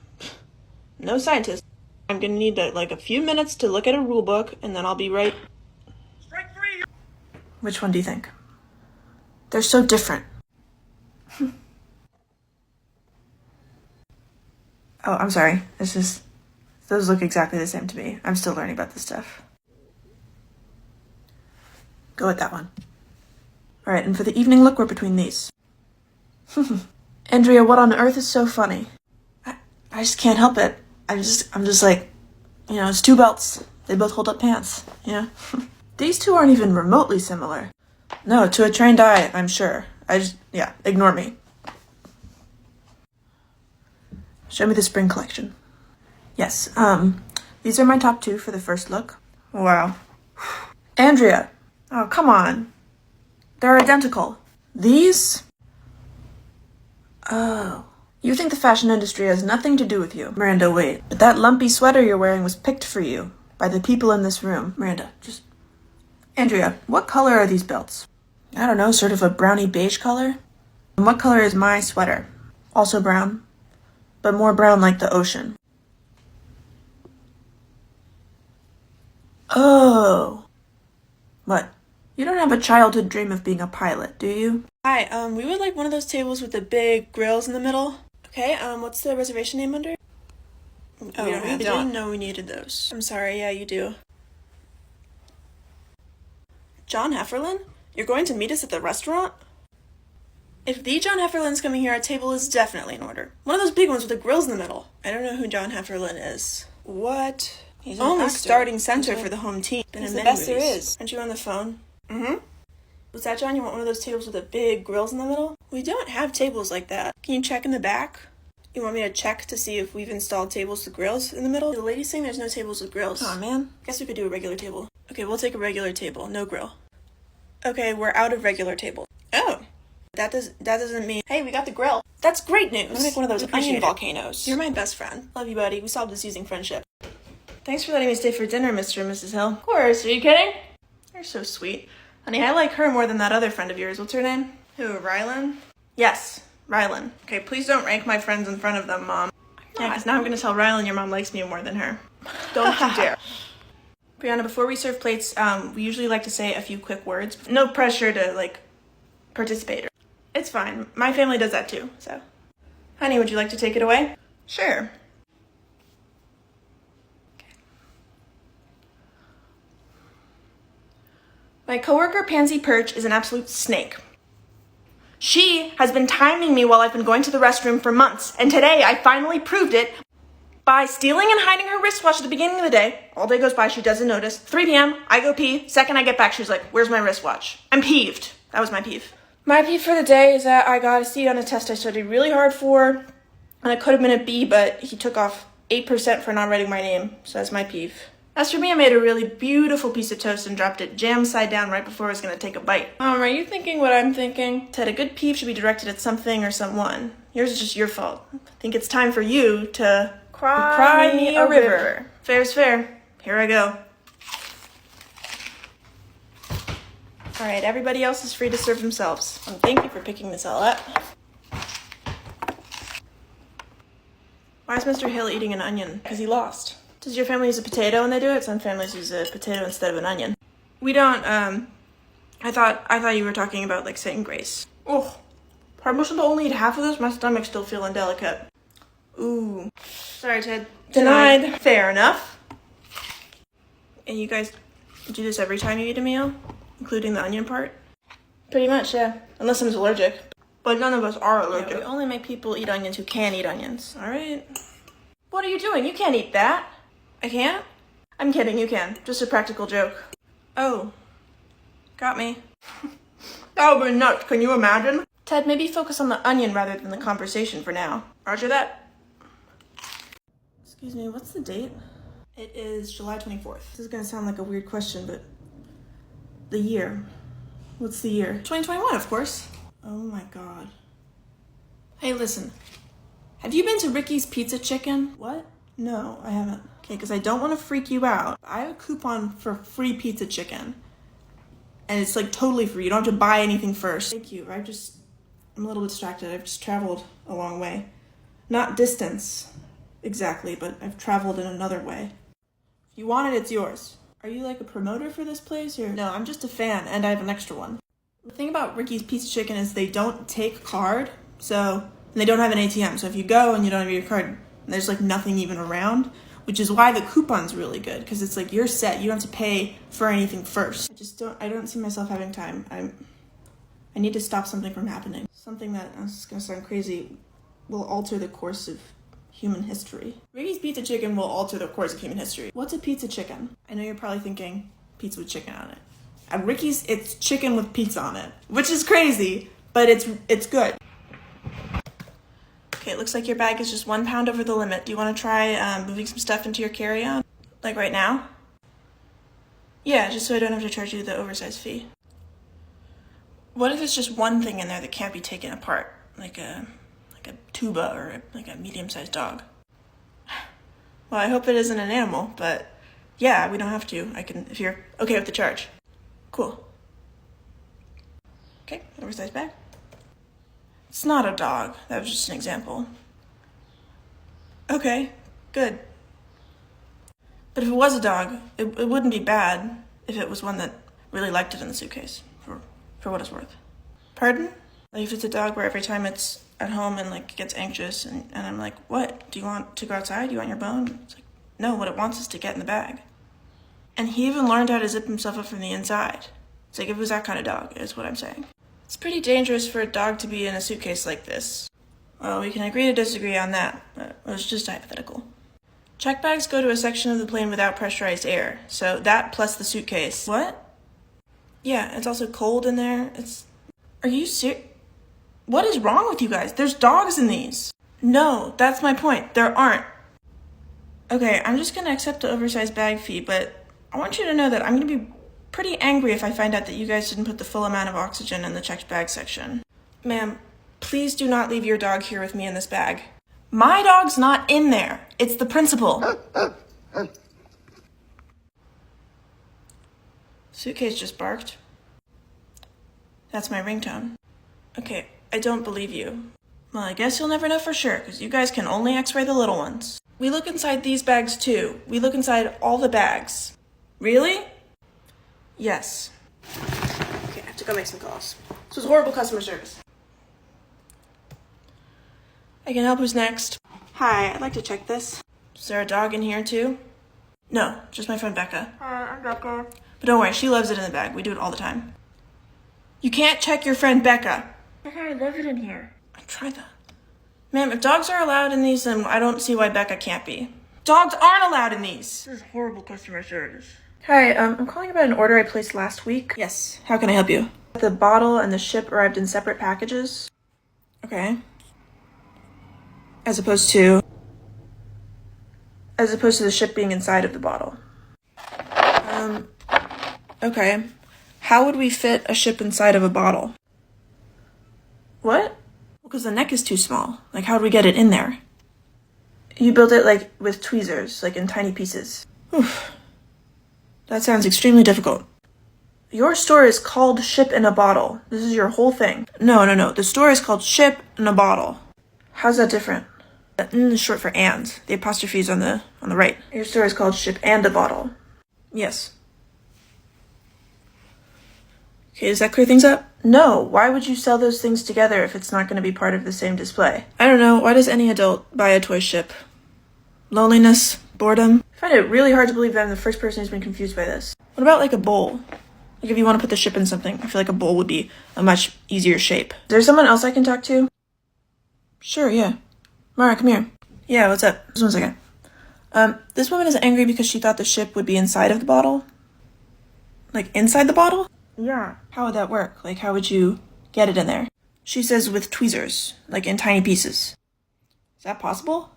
No scientist. I'm gonna need like a few minutes to look at a rule book, and then I'll be right... Strike 3! Which one do you think? They're so different. Oh, I'm sorry. It's just... Those look exactly the same to me. I'm still learning about this stuff. Go with that one. Alright, and for the evening look, we're between these. Andrea, what on earth is so funny? I just can't help it. I'm just like, you know, it's 2 belts. They both hold up pants, you know? These 2 aren't even remotely similar. No, to a trained eye, I'm sure. Yeah, ignore me. Show me the spring collection. Yes, these are my top 2 for the first look. Wow. Andrea! Oh, come on. They're identical. These? Oh. You think the fashion industry has nothing to do with you. Miranda, wait. But that lumpy sweater you're wearing was picked for you by the people in this room. Miranda, just... Andrea, what color are these belts? I don't know, sort of a browny beige color? And what color is my sweater? Also brown, but more brown like the ocean. Oh. What? You don't have a childhood dream of being a pilot, do you? Hi, we would like one of those tables with the big grills in the middle. Okay, what's the reservation name under? Oh, we don't have we that. didn't know we needed those. I'm sorry, yeah, you do. John Hefferlin? You're going to meet us at the restaurant? If the John Hefferlin's coming here, our table is definitely in order. One of those big ones with the grills in the middle. I don't know who John Hefferlin is. What? He's Only actor. starting center for the home team. He's in the many best there movies. is. Aren't you on the phone? Mm-hmm. Was that John? You want one of those tables with the big grills in the middle? We don't have tables like that. Can you check in the back? You want me to check to see if we've installed tables with grills in the middle? The lady's saying there's no tables with grills. Aw, man. Guess we could do a regular table. Okay, we'll take a regular table, no grill. Okay, we're out of regular table. Oh. That doesn't mean, hey, we got the grill. That's great news. I'll make one of those Appreciate onion it. volcanoes. You're my best friend. Love you, buddy. We solved this using friendship. Thanks for letting me stay for dinner, Mr. and Mrs. Hill. Of course, are you kidding? You're so sweet. Honey, I like her more than that other friend of yours. What's her name? Who, Rylan? Yes, Rylan. Okay, please don't rank my friends in front of them, Mom. Yeah, because now I'm going to tell Rylan your mom likes me more than her. Don't you dare. Brianna, before we serve plates, we usually like to say a few quick words. No pressure to, participate. It's fine. My family does that too, so. Honey, would you like to take it away? Sure. My coworker Pansy Perch is an absolute snake. She has been timing me while I've been going to the restroom for months, and today I finally proved it by stealing and hiding her wristwatch at the beginning of the day. All day goes by, she doesn't notice. 3 p.m., I go pee. Second I get back, she's like, where's my wristwatch? I'm peeved. That was my peeve. My peeve for the day is that I got a C on a test I studied really hard for, and it could have been a B, but he took off 8% for not writing my name, so that's my peeve. As for me, I made a really beautiful piece of toast and dropped it jam side down right before I was going to take a bite. Are you thinking what I'm thinking? Said a good peeve should be directed at something or someone. Yours is just your fault. I think it's time for you to cry me a river. Fair's fair. Here I go. Alright, everybody else is free to serve themselves. And thank you for picking this all up. Why is Mr. Hill eating an onion? Because he lost. Does your family use a potato when they do it? Some families use a potato instead of an onion. We don't, I thought you were talking about, saying grace. Oh, permission to only eat half of this? My stomach's still feeling delicate. Ooh. Sorry, Ted. Denied. Fair enough. And you guys do this every time you eat a meal? Including the onion part? Pretty much, yeah. Unless someone's allergic. But none of us are allergic. Yeah, we only make people eat onions who can eat onions, alright? What are you doing? You can't eat that. I can't? I'm kidding, you can. Just a practical joke. Oh. Got me. That would be nuts, can you imagine? Ted, maybe focus on the onion rather than the conversation for now. Roger that. Excuse me, what's the date? It is July 24th. This is gonna sound like a weird question, but the year. What's the year? 2021, of course. Oh my god. Hey, listen. Have you been to Ricky's Pizza Chicken? What? No, I haven't. Okay, because I don't want to freak you out. I have a coupon for free pizza chicken. And it's totally free. You don't have to buy anything first. Thank you. I'm a little distracted. I've just traveled a long way. Not distance, exactly, but I've traveled in another way. If you want it, it's yours. Are you a promoter for this place, or? No, I'm just a fan, and I have an extra one. The thing about Ricky's Pizza Chicken is they don't take card, and they don't have an ATM. So if you go and you don't have your card, there's nothing even around, which is why the coupon's really good, because it's you're set. You don't have to pay for anything first. I don't see myself having time. I need to stop something from happening. Something that, it's gonna sound crazy, will alter the course of human history. Ricky's Pizza Chicken will alter the course of human history. What's a pizza chicken? I know you're probably thinking pizza with chicken on it. At Ricky's, it's chicken with pizza on it, which is crazy, but it's good. Okay, it looks like your bag is just 1 pound over the limit. Do you want to try moving some stuff into your carry-on? Right now? Yeah, just so I don't have to charge you the oversized fee. What if it's just one thing in there that can't be taken apart? Like a tuba or a medium-sized dog? Well, I hope it isn't an animal, but yeah, we don't have to. I can, if you're okay with the charge. Cool. Okay, oversized bag. It's not a dog. That was just an example. Okay, good. But if it was a dog, it wouldn't be bad if it was one that really liked it in the suitcase, for what it's worth. Pardon? If it's a dog where every time it's at home and gets anxious and I'm like, what? Do you want to go outside? Do you want your bone? It's no, what it wants is to get in the bag. And he even learned how to zip himself up from the inside. It's if it was that kind of dog, is what I'm saying. It's pretty dangerous for a dog to be in a suitcase like this. Well, we can agree to disagree on that, but it was just hypothetical. Check bags go to a section of the plane without pressurized air, so that plus the suitcase. What? Yeah, it's also cold in there. Are you serious? What is wrong with you guys? There's dogs in these. No, that's my point. There aren't. Okay, I'm just gonna accept the oversized bag fee, but I want you to know that I'm gonna be pretty angry if I find out that you guys didn't put the full amount of oxygen in the checked bag section. Ma'am, please do not leave your dog here with me in this bag. My dog's not in there. It's the principal. Suitcase just barked. That's my ringtone. Okay, I don't believe you. Well, I guess you'll never know for sure, because you guys can only x-ray the little ones. We look inside these bags too. We look inside all the bags. Really? Yes. Okay, I have to go make some calls. This was horrible customer service. I can help. Who's next? Hi, I'd like to check this. Is there a dog in here too? No, just my friend Becca. Hi, I'm Becca. But don't worry, she loves it in the bag. We do it all the time. You can't check your friend Becca. I love it in here. Try that. Ma'am, if dogs are allowed in these, then I don't see why Becca can't be. Dogs aren't allowed in these! This is horrible customer service. Hi, I'm calling about an order I placed last week. Yes, how can I help you? The bottle and the ship arrived in separate packages. Okay. As opposed to the ship being inside of the bottle. Okay. How would we fit a ship inside of a bottle? What? Because the neck is too small. Like, how would we get it in there? You built it, like, with tweezers, like in tiny pieces. Oof. That sounds extremely difficult. Your store is called Ship in a Bottle. This is your whole thing. No. The store is called Ship in a Bottle. How's that different? The N is short for and. The apostrophe is on the right. Your store is called Ship and a Bottle. Yes. Okay, does that clear things up? No, why would you sell those things together if it's not going to be part of the same display? I don't know, why does any adult buy a toy ship? Loneliness? Boredom? I find it really hard to believe that I'm the first person who's been confused by this. What about like a bowl? Like if you want to put the ship in something, I feel like a bowl would be a much easier shape. Is there someone else I can talk to? Sure, yeah. Mara, come here. Yeah, what's up? Just 1 second. This woman is angry because she thought the ship would be inside of the bottle. Like inside the bottle? Yeah. How would that work? Like, how would you get it in there? She says with tweezers, like in tiny pieces. Is that possible?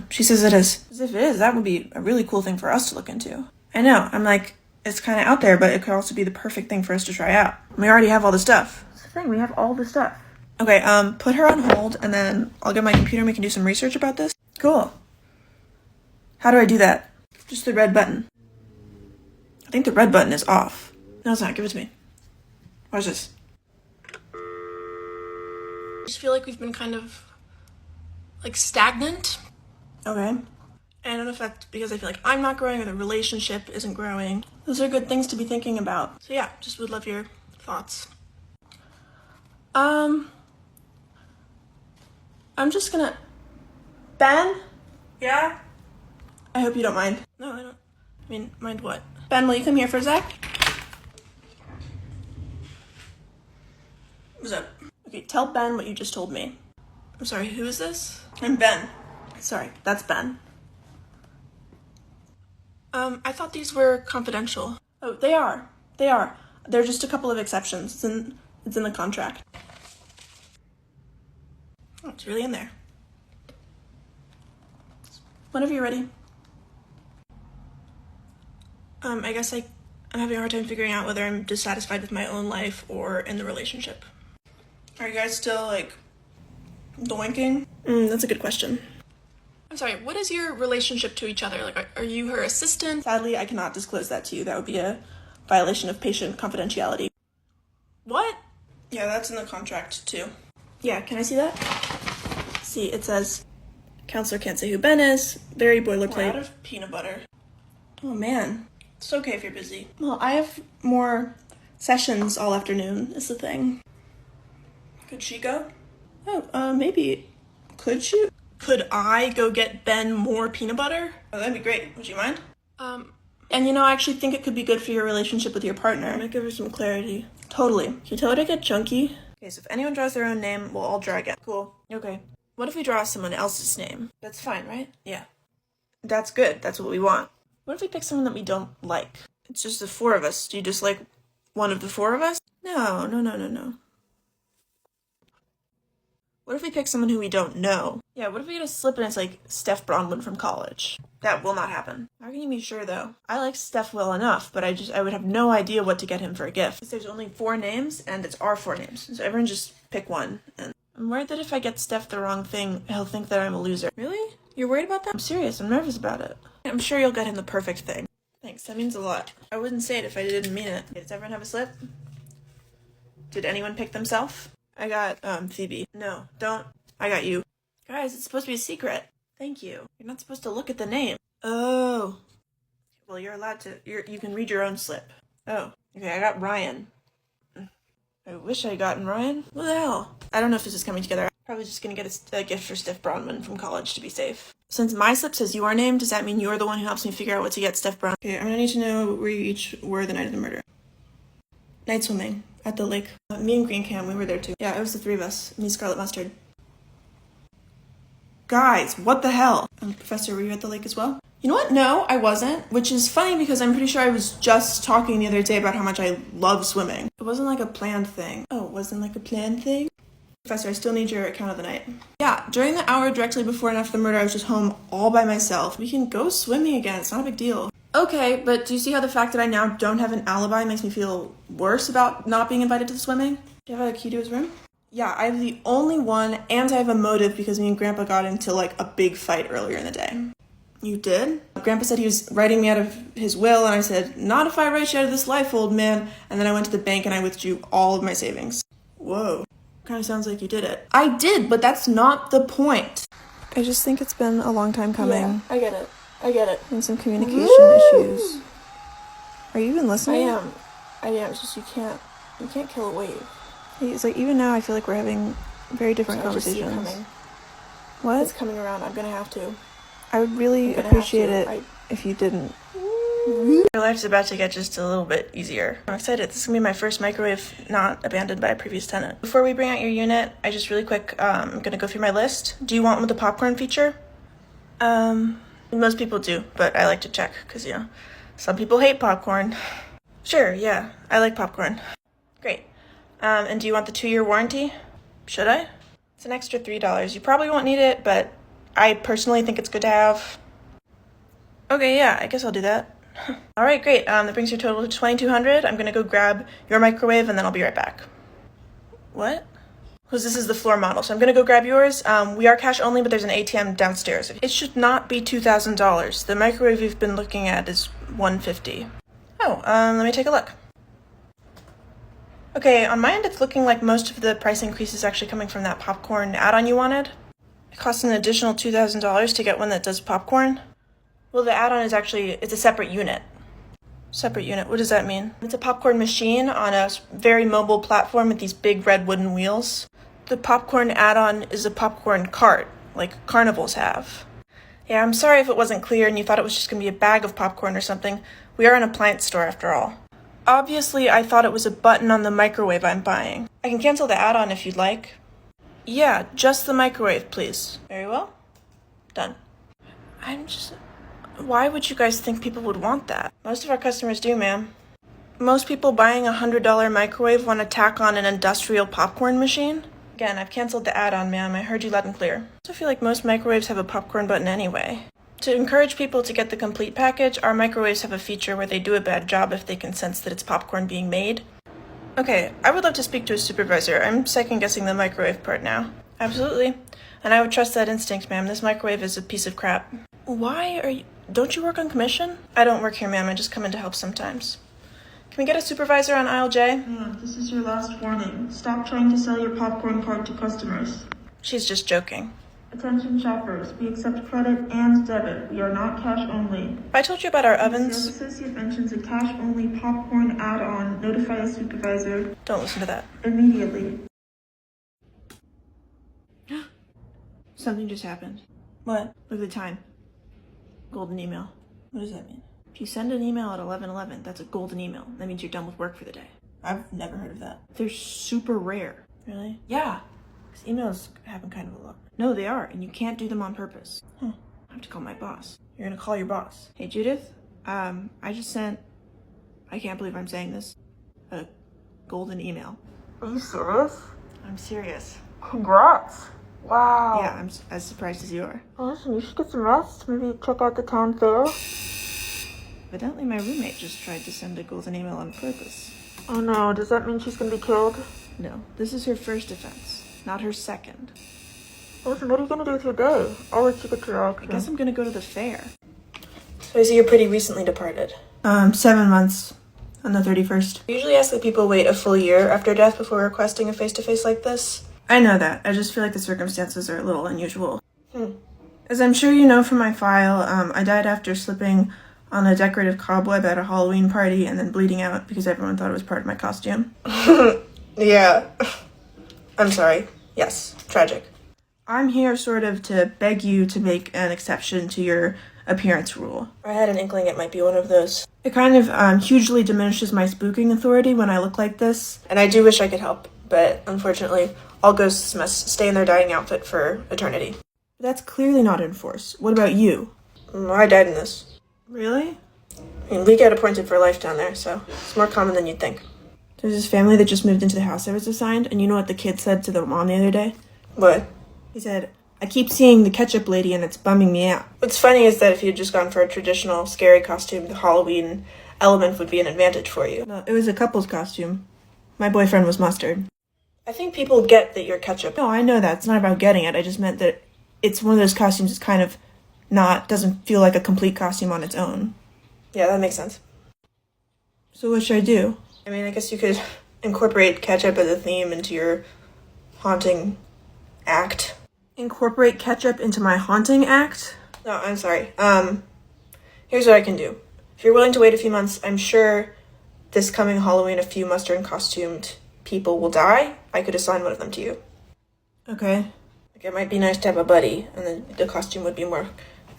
She says it is. As if it is, that would be a really cool thing for us to look into. I know, I'm like, it's kind of out there, but it could also be the perfect thing for us to try out. We already have all the stuff. That's the thing, we have all the stuff. Okay, put her on hold, and then I'll get my computer and we can do some research about this. Cool. How do I do that? Just the red button. I think the red button is off. No, it's not. Give it to me. Watch this. I just feel like we've been kind of, like, stagnant. Okay. And I don't know if that's because I feel like I'm not growing or the relationship isn't growing. Those are good things to be thinking about. So yeah, just would love your thoughts. I'm just gonna... Ben? Yeah? I hope you don't mind. No, I don't. I mean, mind what? Ben, will you come here for a sec? What's up? Okay, tell Ben what you just told me. I'm sorry, who is this? I'm Ben. Sorry, that's Ben. I thought these were confidential. Oh, they are. They are. There are just a couple of exceptions. It's in the contract. Oh, it's really in there. Whenever you're ready. I guess I'm having a hard time figuring out whether I'm dissatisfied with my own life or in the relationship. Are you guys still, like, doinking? That's a good question. I'm sorry, what is your relationship to each other? Like, are you her assistant? Sadly, I cannot disclose that to you. That would be a violation of patient confidentiality. What? Yeah, that's in the contract, too. Yeah, can I see that? See, it says, counselor can't say who Ben is, very boilerplate. We're out of peanut butter. Oh, man. It's okay if you're busy. Well, I have more sessions all afternoon, is the thing. Could she go? Oh, maybe. Could she? Could I go get Ben more peanut butter? Oh, that'd be great. Would you mind? And you know, I actually think it could be good for your relationship with your partner. Might give her some clarity. Totally. Can you tell her to get chunky? Okay, so if anyone draws their own name, we'll all draw again. Cool. Okay. What if we draw someone else's name? That's fine, right? Yeah. That's good. That's what we want. What if we pick someone that we don't like? It's just the four of us. Do you just like one of the four of us? No. What if we pick someone who we don't know? Yeah, what if we get a slip and it's like Steph Bronwyn from college? That will not happen. How can you be sure, though? I like Steph well enough, but I would have no idea what to get him for a gift. There's only 4 names, and it's our 4 names. So everyone just pick one. And I'm worried that if I get Steph the wrong thing, he'll think that I'm a loser. Really? You're worried about that? I'm serious. I'm nervous about it. I'm sure you'll get him the perfect thing. Thanks. Thanks, that means a lot. I wouldn't say it if I didn't mean it. Does everyone have a slip? Did anyone pick themselves? I got, Phoebe. No, don't. I got you. Guys, it's supposed to be a secret. Thank you. You're not supposed to look at the name. Oh. Well, you're allowed to. You can read your own slip. Oh. Okay, I got Ryan. I wish I gotten Ryan. What the hell? I don't know if this is coming together. I'm probably just gonna get a gift for Steph Bronwyn from college to be safe. Since my slip says your name, does that mean you're the one who helps me figure out what to get Steph Brown? Okay, I'm gonna need to know where you each were the night of the murder. Night swimming at the lake. Me and Green Cam, we were there too. Yeah, it was the three of us. Me, Scarlet Mustard. Guys, what the hell? Professor, were you at the lake as well? You know what? No, I wasn't, which is funny because I'm pretty sure I was just talking the other day about how much I love swimming. It wasn't like a planned thing. Oh, it wasn't like a planned thing? Professor, I still need your account of the night. Yeah, during the hour directly before and after the murder, I was just home all by myself. We can go swimming again. It's not a big deal. Okay, but do you see how the fact that I now don't have an alibi makes me feel worse about not being invited to the swimming? Do you have a key to his room? Yeah, I have the only one, and I have a motive because me and Grandpa got into, like, a big fight earlier in the day. You did? Grandpa said he was writing me out of his will, and I said, not if I write you out of this life, old man. And then I went to the bank and I withdrew all of my savings. Whoa. Kind of sounds like you did it. I did, but that's not the point. I just think it's been a long time coming. Yeah, I get it. And some communication issues. Are you even listening? I am. It's just you can't kill a wave. It's like, even now I feel like we're having very different I just see it conversations. coming. What? It's coming around. I'm gonna have to. I would really appreciate it if you didn't. Your life's about to get just a little bit easier. I'm excited. This is gonna be my first microwave not abandoned by a previous tenant. Before we bring out your unit, I just really quick, I'm gonna go through my list. Do you want with the popcorn feature? Most people do, but I like to check, because, you know, some people hate popcorn. Sure, yeah, I like popcorn. Great. And do you want the 2-year warranty? Should I? It's an extra $3. You probably won't need it, but I personally think it's good to have. Okay, yeah, I guess I'll do that. All right, great. That brings your total to $2,200. I'm gonna go grab your microwave and then I'll be right back. What? Because this is the floor model, so I'm gonna go grab yours. We are cash only, but there's an ATM downstairs. It should not be $2,000. The microwave you've been looking at is $150. Oh, let me take a look. Okay, on my end, it's looking like most of the price increase is actually coming from that popcorn add-on you wanted. It costs an additional $2,000 to get one that does popcorn. Well, the add-on is actually, it's a separate unit. Separate unit, what does that mean? It's a popcorn machine on a very mobile platform with these big red wooden wheels. The popcorn add-on is a popcorn cart, like carnivals have. Yeah, I'm sorry if it wasn't clear and you thought it was just gonna be a bag of popcorn or something. We are an appliance store after all. Obviously, I thought it was a button on the microwave I'm buying. I can cancel the add-on if you'd like. Yeah, just the microwave, please. Very well. Done. Why would you guys think people would want that? Most of our customers do, ma'am. Most people buying a $100 microwave want to tack on an industrial popcorn machine? Again, I've canceled the add-on, ma'am. I heard you loud and clear. I also feel like most microwaves have a popcorn button anyway. To encourage people to get the complete package, our microwaves have a feature where they do a bad job if they can sense that it's popcorn being made. Okay, I would love to speak to a supervisor. I'm second-guessing the microwave part now. Absolutely. And I would trust that instinct, ma'am. This microwave is a piece of crap. Don't you work on commission? I don't work here, ma'am. I just come in to help sometimes. Can we get a supervisor on aisle J? Ma'am, this is your last warning. Stop trying to sell your popcorn cart to customers. She's just joking. Attention shoppers, we accept credit and debit. We are not cash only. I told you about our If ovens. your associate mentions a cash-only popcorn add-on, notify a supervisor Don't listen to that. immediately. Something just happened. What? Look at the time. Golden email. What does that mean? If you send an email at 11:11, that's a golden email. That means you're done with work for the day. I've never heard of that. They're super rare. Really? Yeah. Because emails happen kind of a lot. No, they are, and you can't do them on purpose. Huh. I have to call my boss. You're gonna call your boss. Hey, Judith. I just sent, I can't believe I'm saying this, a golden email. Are you serious? I'm serious. Congrats. Wow. Yeah, I'm as surprised as you are. Listen, you should get some rest. Maybe check out the town fair. Evidently, my roommate just tried to send a golden email on purpose. Oh no, does that mean she's gonna be killed? No, this is her first offense, not her second. Listen, what are you gonna do with your day? I'll let you get to your I action. guess I'm gonna go to the fair. So I see you're pretty recently departed. 7 months on the 31st. I usually ask that people wait a full year after death before requesting a face-to-face like this. I know that. I just feel like the circumstances are a little unusual. As I'm sure you know from my file, I died after slipping on a decorative cobweb at a Halloween party and then bleeding out because everyone thought it was part of my costume. Yeah. I'm sorry. Yes. Tragic. I'm here sort of to beg you to make an exception to your appearance rule. I had an inkling it might be one of those. It kind of hugely diminishes my spooking authority when I look like this. And I do wish I could help, but unfortunately, all ghosts must stay in their dying outfit for eternity. But that's clearly not enforced. What about you? I died in this. Really? I mean, we get appointed for life down there, so it's more common than you'd think. There's this family that just moved into the house I was assigned, and you know what the kid said to the mom the other day? What? He said, "I keep seeing the ketchup lady and it's bumming me out." What's funny is that if you'd just gone for a traditional scary costume, the Halloween element would be an advantage for you. No, it was a couple's costume. My boyfriend was Mustard. I think people get that you're ketchup. No, I know that. It's not about getting it. I just meant that it's one of those costumes that's kind of doesn't feel like a complete costume on its own. Yeah, that makes sense. So what should I do? I mean, I guess you could incorporate ketchup as a theme into your haunting act. Incorporate ketchup into my haunting act? No, I'm sorry. Here's what I can do. If you're willing to wait a few months, I'm sure this coming Halloween a few mustard costumed people will die. I could assign one of them to you. Okay. Like, it might be nice to have a buddy, and then the costume would be more,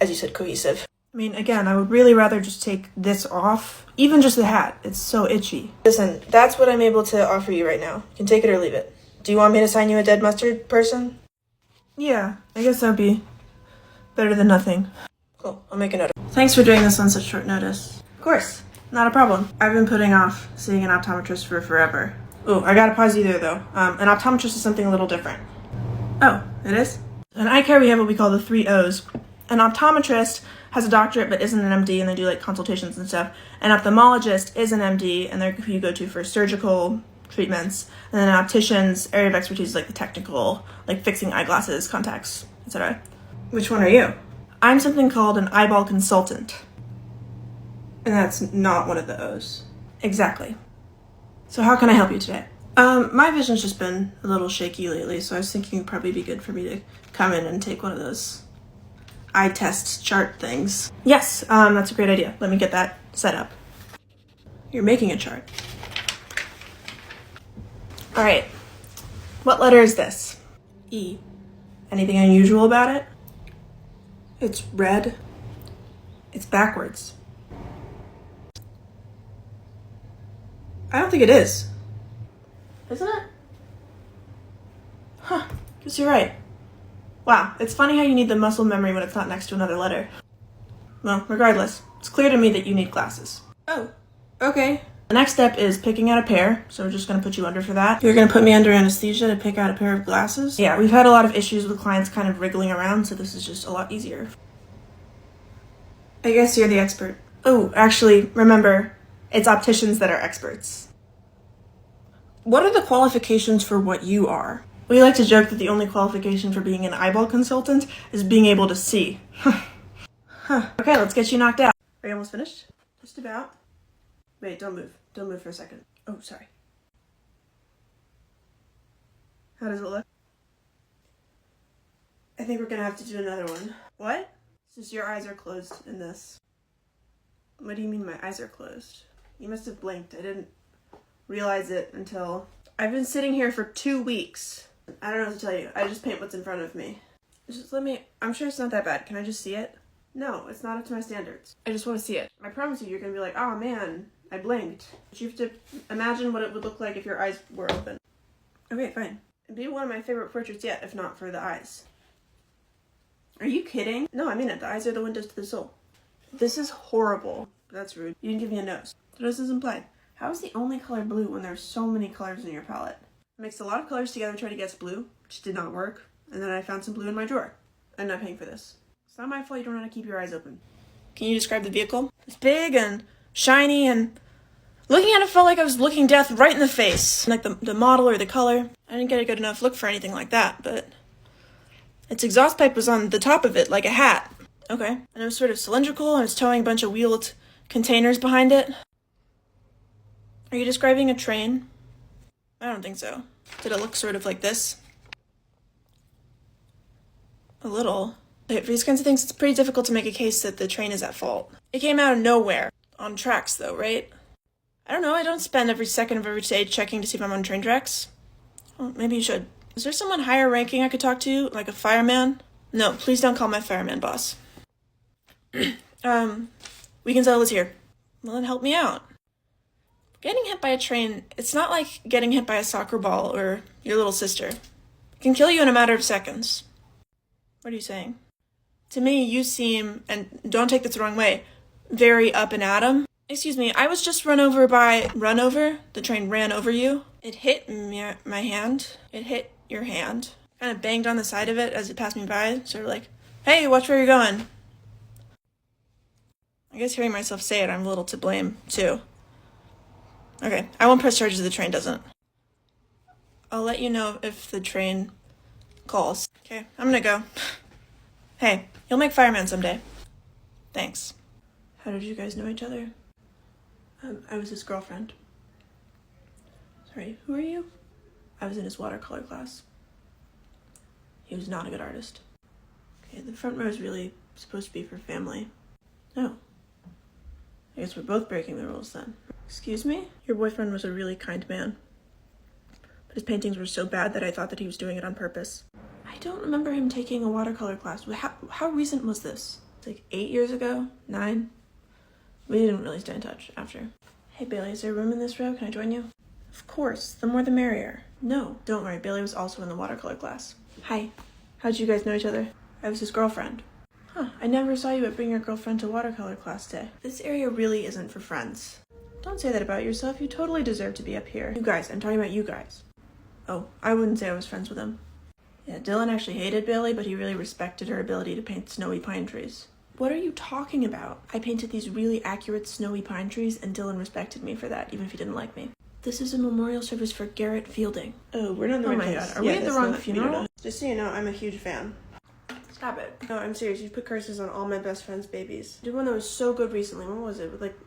as you said, cohesive. I mean, again, I would really rather just take this off. Even just the hat. It's so itchy. Listen, that's what I'm able to offer you right now. You can take it or leave it. Do you want me to assign you a dead mustard person? Yeah, I guess that'd be better than nothing. Cool, I'll make a note. Thanks for doing this on such short notice. Of course. Not a problem. I've been putting off seeing an optometrist for forever. Oh, I gotta pause you there though. An optometrist is something a little different. Oh, it is? In eye care we have what we call the 3 O's. An optometrist has a doctorate but isn't an MD, and they do like consultations and stuff. An ophthalmologist is an MD, and they're who you go to for surgical treatments. And then an optician's area of expertise is like the technical, like fixing eyeglasses, contacts, etc. Which one are you? I'm something called an eyeball consultant. And that's not one of the O's. Exactly. So how can I help you today? My vision's just been a little shaky lately, so I was thinking it'd probably be good for me to come in and take one of those eye test chart things. Yes, that's a great idea. Let me get that set up. You're making a chart. All right. What letter is this? E. Anything unusual about it? It's red. It's backwards. I don't think it is. Isn't it? Huh. Guess you're right. Wow, it's funny how you need the muscle memory when it's not next to another letter. Well, regardless, it's clear to me that you need glasses. Oh, okay. The next step is picking out a pair, so we're just gonna put you under for that. You're gonna put me under anesthesia to pick out a pair of glasses. Yeah, we've had a lot of issues with clients kind of wriggling around, so this is just a lot easier. I guess you're the expert. Oh, actually, remember, it's opticians that are experts. What are the qualifications for what you are? We like to joke that the only qualification for being an eyeball consultant is being able to see. Okay, let's get you knocked out. Are you almost finished? Just about. Wait, don't move. Don't move for a second. Oh, sorry. How does it look? I think we're gonna have to do another one. What? It's just your eyes are closed in this. What do you mean my eyes are closed? You must have blinked. I didn't realize it until... I've been sitting here for 2 weeks. I don't know what to tell you. I just paint what's in front of me. Just let me... I'm sure it's not that bad. Can I just see it? No, it's not up to my standards. I just want to see it. I promise you, you're going to be like, oh man, I blinked. But you have to imagine what it would look like if your eyes were open. Okay, fine. It'd be one of my favorite portraits yet, if not for the eyes. Are you kidding? No, I mean it. The eyes are the windows to the soul. This is horrible. That's rude. You didn't give me a nose. The nose is implied. How is the only color blue when there's so many colors in your palette? I mixed a lot of colors together to try to guess blue, which did not work. And then I found some blue in my drawer. I'm not paying for this. It's not my fault you don't know how to keep your eyes open. Can you describe the vehicle? It's big and shiny, and looking at it felt like I was looking death right in the face. Like the model or the color. I didn't get a good enough look for anything like that, but its exhaust pipe was on the top of it like a hat. Okay. And it was sort of cylindrical, and it's towing a bunch of wheeled containers behind it. Are you describing a train? I don't think so. Did it look sort of like this? A little. For these kinds of things, it's pretty difficult to make a case that the train is at fault. It came out of nowhere. On tracks, though, right? I don't know, I don't spend every second of every day checking to see if I'm on train tracks. Well, maybe you should. Is there someone higher ranking I could talk to? Like a fireman? No, please don't call my fireman boss. We can settle this here. Well, then help me out. Getting hit by a train, it's not like getting hit by a soccer ball or your little sister. It can kill you in a matter of seconds. What are you saying? To me, you seem, and don't take this the wrong way, very up and at 'em. Excuse me, I was just run over? The train ran over you? It hit my hand. It hit your hand. Kind of banged on the side of it as it passed me by, sort of like, hey, watch where you're going. I guess hearing myself say it, I'm a little to blame, too. Okay, I won't press charges if the train doesn't. I'll let you know if the train calls. Okay, I'm gonna go. Hey, you'll make fireman someday. Thanks. How did you guys know each other? I was his girlfriend. Sorry, who are you? I was in his watercolor class. He was not a good artist. Okay, the front row is really supposed to be for family. No. I guess we're both breaking the rules then. Excuse me? Your boyfriend was a really kind man. But his paintings were so bad that I thought that he was doing it on purpose. I don't remember him taking a watercolor class. How recent was this? It's like 8 years ago? 9? We didn't really stay in touch after. Hey Bailey, is there room in this row? Can I join you? Of course, the more the merrier. No, don't worry, Bailey was also in the watercolor class. Hi. How'd you guys know each other? I was his girlfriend. Huh, I never saw you at Bring Your Girlfriend to Watercolor class day. This area really isn't for friends. Don't say that about yourself, you totally deserve to be up here. You guys, I'm talking about you guys. Oh, I wouldn't say I was friends with him. Yeah, Dylan actually hated Bailey, but he really respected her ability to paint snowy pine trees. What are you talking about? I painted these really accurate snowy pine trees, and Dylan respected me for that, even if he didn't like me. This is a memorial service for Garrett Fielding. Oh, we're not in the right place. Oh my god, are we at the wrong funeral? Just so you know, I'm a huge fan. Stop it. No, I'm serious. You put curses on all my best friend's babies. Did one that was so good recently. What was it? With like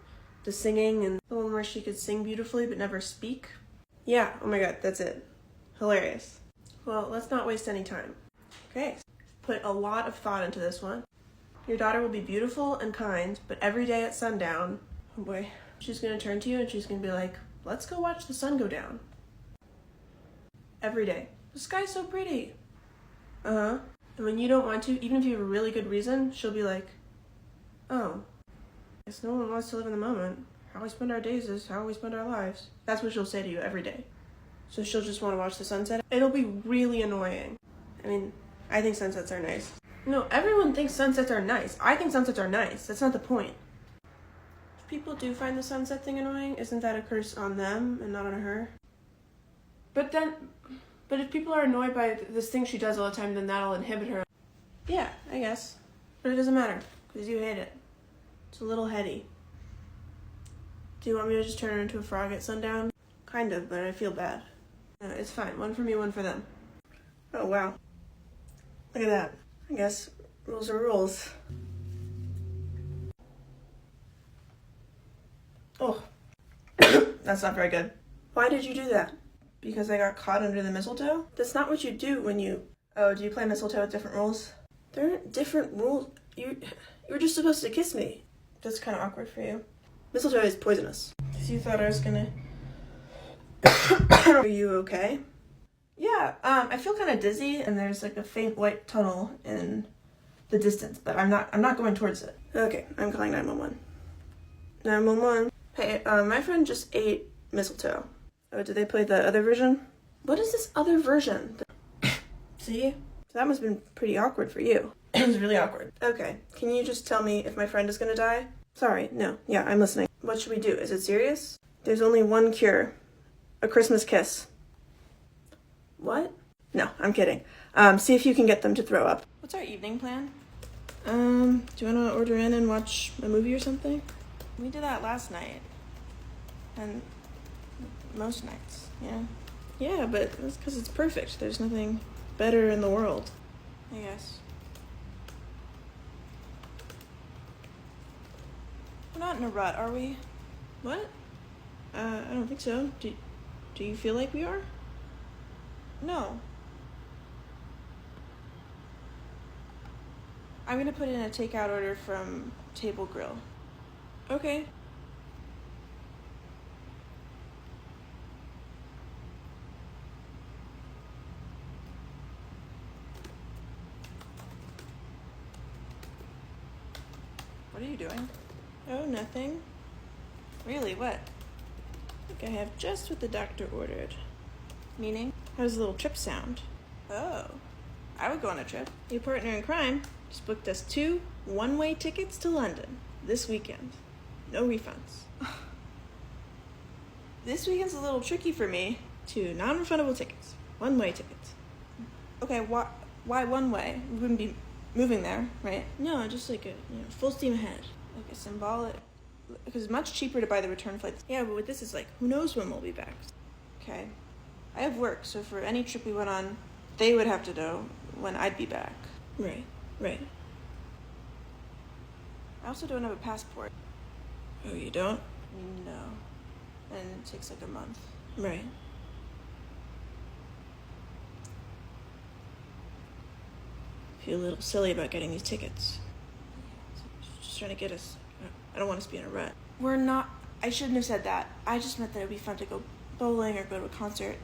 the singing and the one where she could sing beautifully but never speak? Yeah, oh my god, that's it. Hilarious. Well, let's not waste any time. Okay. Put a lot of thought into this one. Your daughter will be beautiful and kind, but every day at sundown, Oh boy. she's gonna turn to you and she's gonna be like, let's go watch the sun go down. Every day. The sky's so pretty. Uh-huh. And when you don't want to, even if you have a really good reason, she'll be like, oh, I guess no one wants to live in the moment. How we spend our days is how we spend our lives. That's what she'll say to you every day. So she'll just want to watch the sunset? It'll be really annoying. I mean, I think sunsets are nice. No, everyone thinks sunsets are nice. I think sunsets are nice. That's not the point. If people do find the sunset thing annoying, isn't that a curse on them and not on her? But if people are annoyed by this thing she does all the time, then that'll inhibit her. Yeah, I guess. But it doesn't matter, because you hate it. It's a little heady. Do you want me to just turn her into a frog at sundown? Kind of, but I feel bad. No, it's fine. One for me, one for them. Oh, wow. Look at that. I guess rules are rules. Oh. That's not very good. Why did you do that? Because I got caught under the mistletoe? That's not what you do when you... Oh, do you play mistletoe with different rules? There aren't different rules. You were just supposed to kiss me. That's kind of awkward for you. Mistletoe is poisonous. Because you thought I was gonna... Are you okay? Yeah, I feel kind of dizzy, and there's like a faint white tunnel in the distance, but I'm not going towards it. Okay, I'm calling 911. 911. Hey, my friend just ate mistletoe. Oh, did they play the other version? What is this other version? See? So that must have been pretty awkward for you. It was really awkward. Okay, can you just tell me if my friend is gonna die? Sorry, no. Yeah, I'm listening. What should we do? Is it serious? There's only one cure. A Christmas kiss. What? No, I'm kidding. See if you can get them to throw up. What's our evening plan? Do you want to order in and watch a movie or something? We did that last night. And most nights, yeah. Yeah, but that's because it's perfect. There's nothing better in the world. I guess. not in a rut, are we? What? I don't think so. Do you feel like we are? No. I'm gonna put in a takeout order from Table Grill. Okay. What are you doing? Oh, nothing. Really, what? I think I have just what the doctor ordered. Meaning? How does the little trip sound? Oh. I would go on a trip. Your partner in crime just booked us 2 one-way tickets to London this weekend. No refunds. This weekend's a little tricky for me. 2 non-refundable tickets. One-way tickets. Okay, why one way? We wouldn't be moving there, right? No, just like a full steam ahead. Like a symbolic... Because it's much cheaper to buy the return flights. Yeah, but with this, it's like, who knows when we'll be back. Okay. I have work, so for any trip we went on, they would have to know when I'd be back. Right, right. I also don't have a passport. Oh, you don't? No. And it takes like a month. Right. Feel a little silly about getting these tickets. Just trying to get us. I don't want us to be in a rut. We're not... I shouldn't have said that. I just meant that it would be fun to go bowling or go to a concert.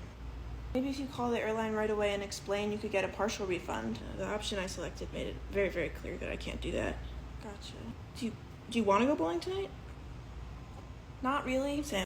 Maybe if you call the airline right away and explain, you could get a partial refund. The option I selected made it very, very clear that I can't do that. Gotcha. Do you want to go bowling tonight? Not really. Sam,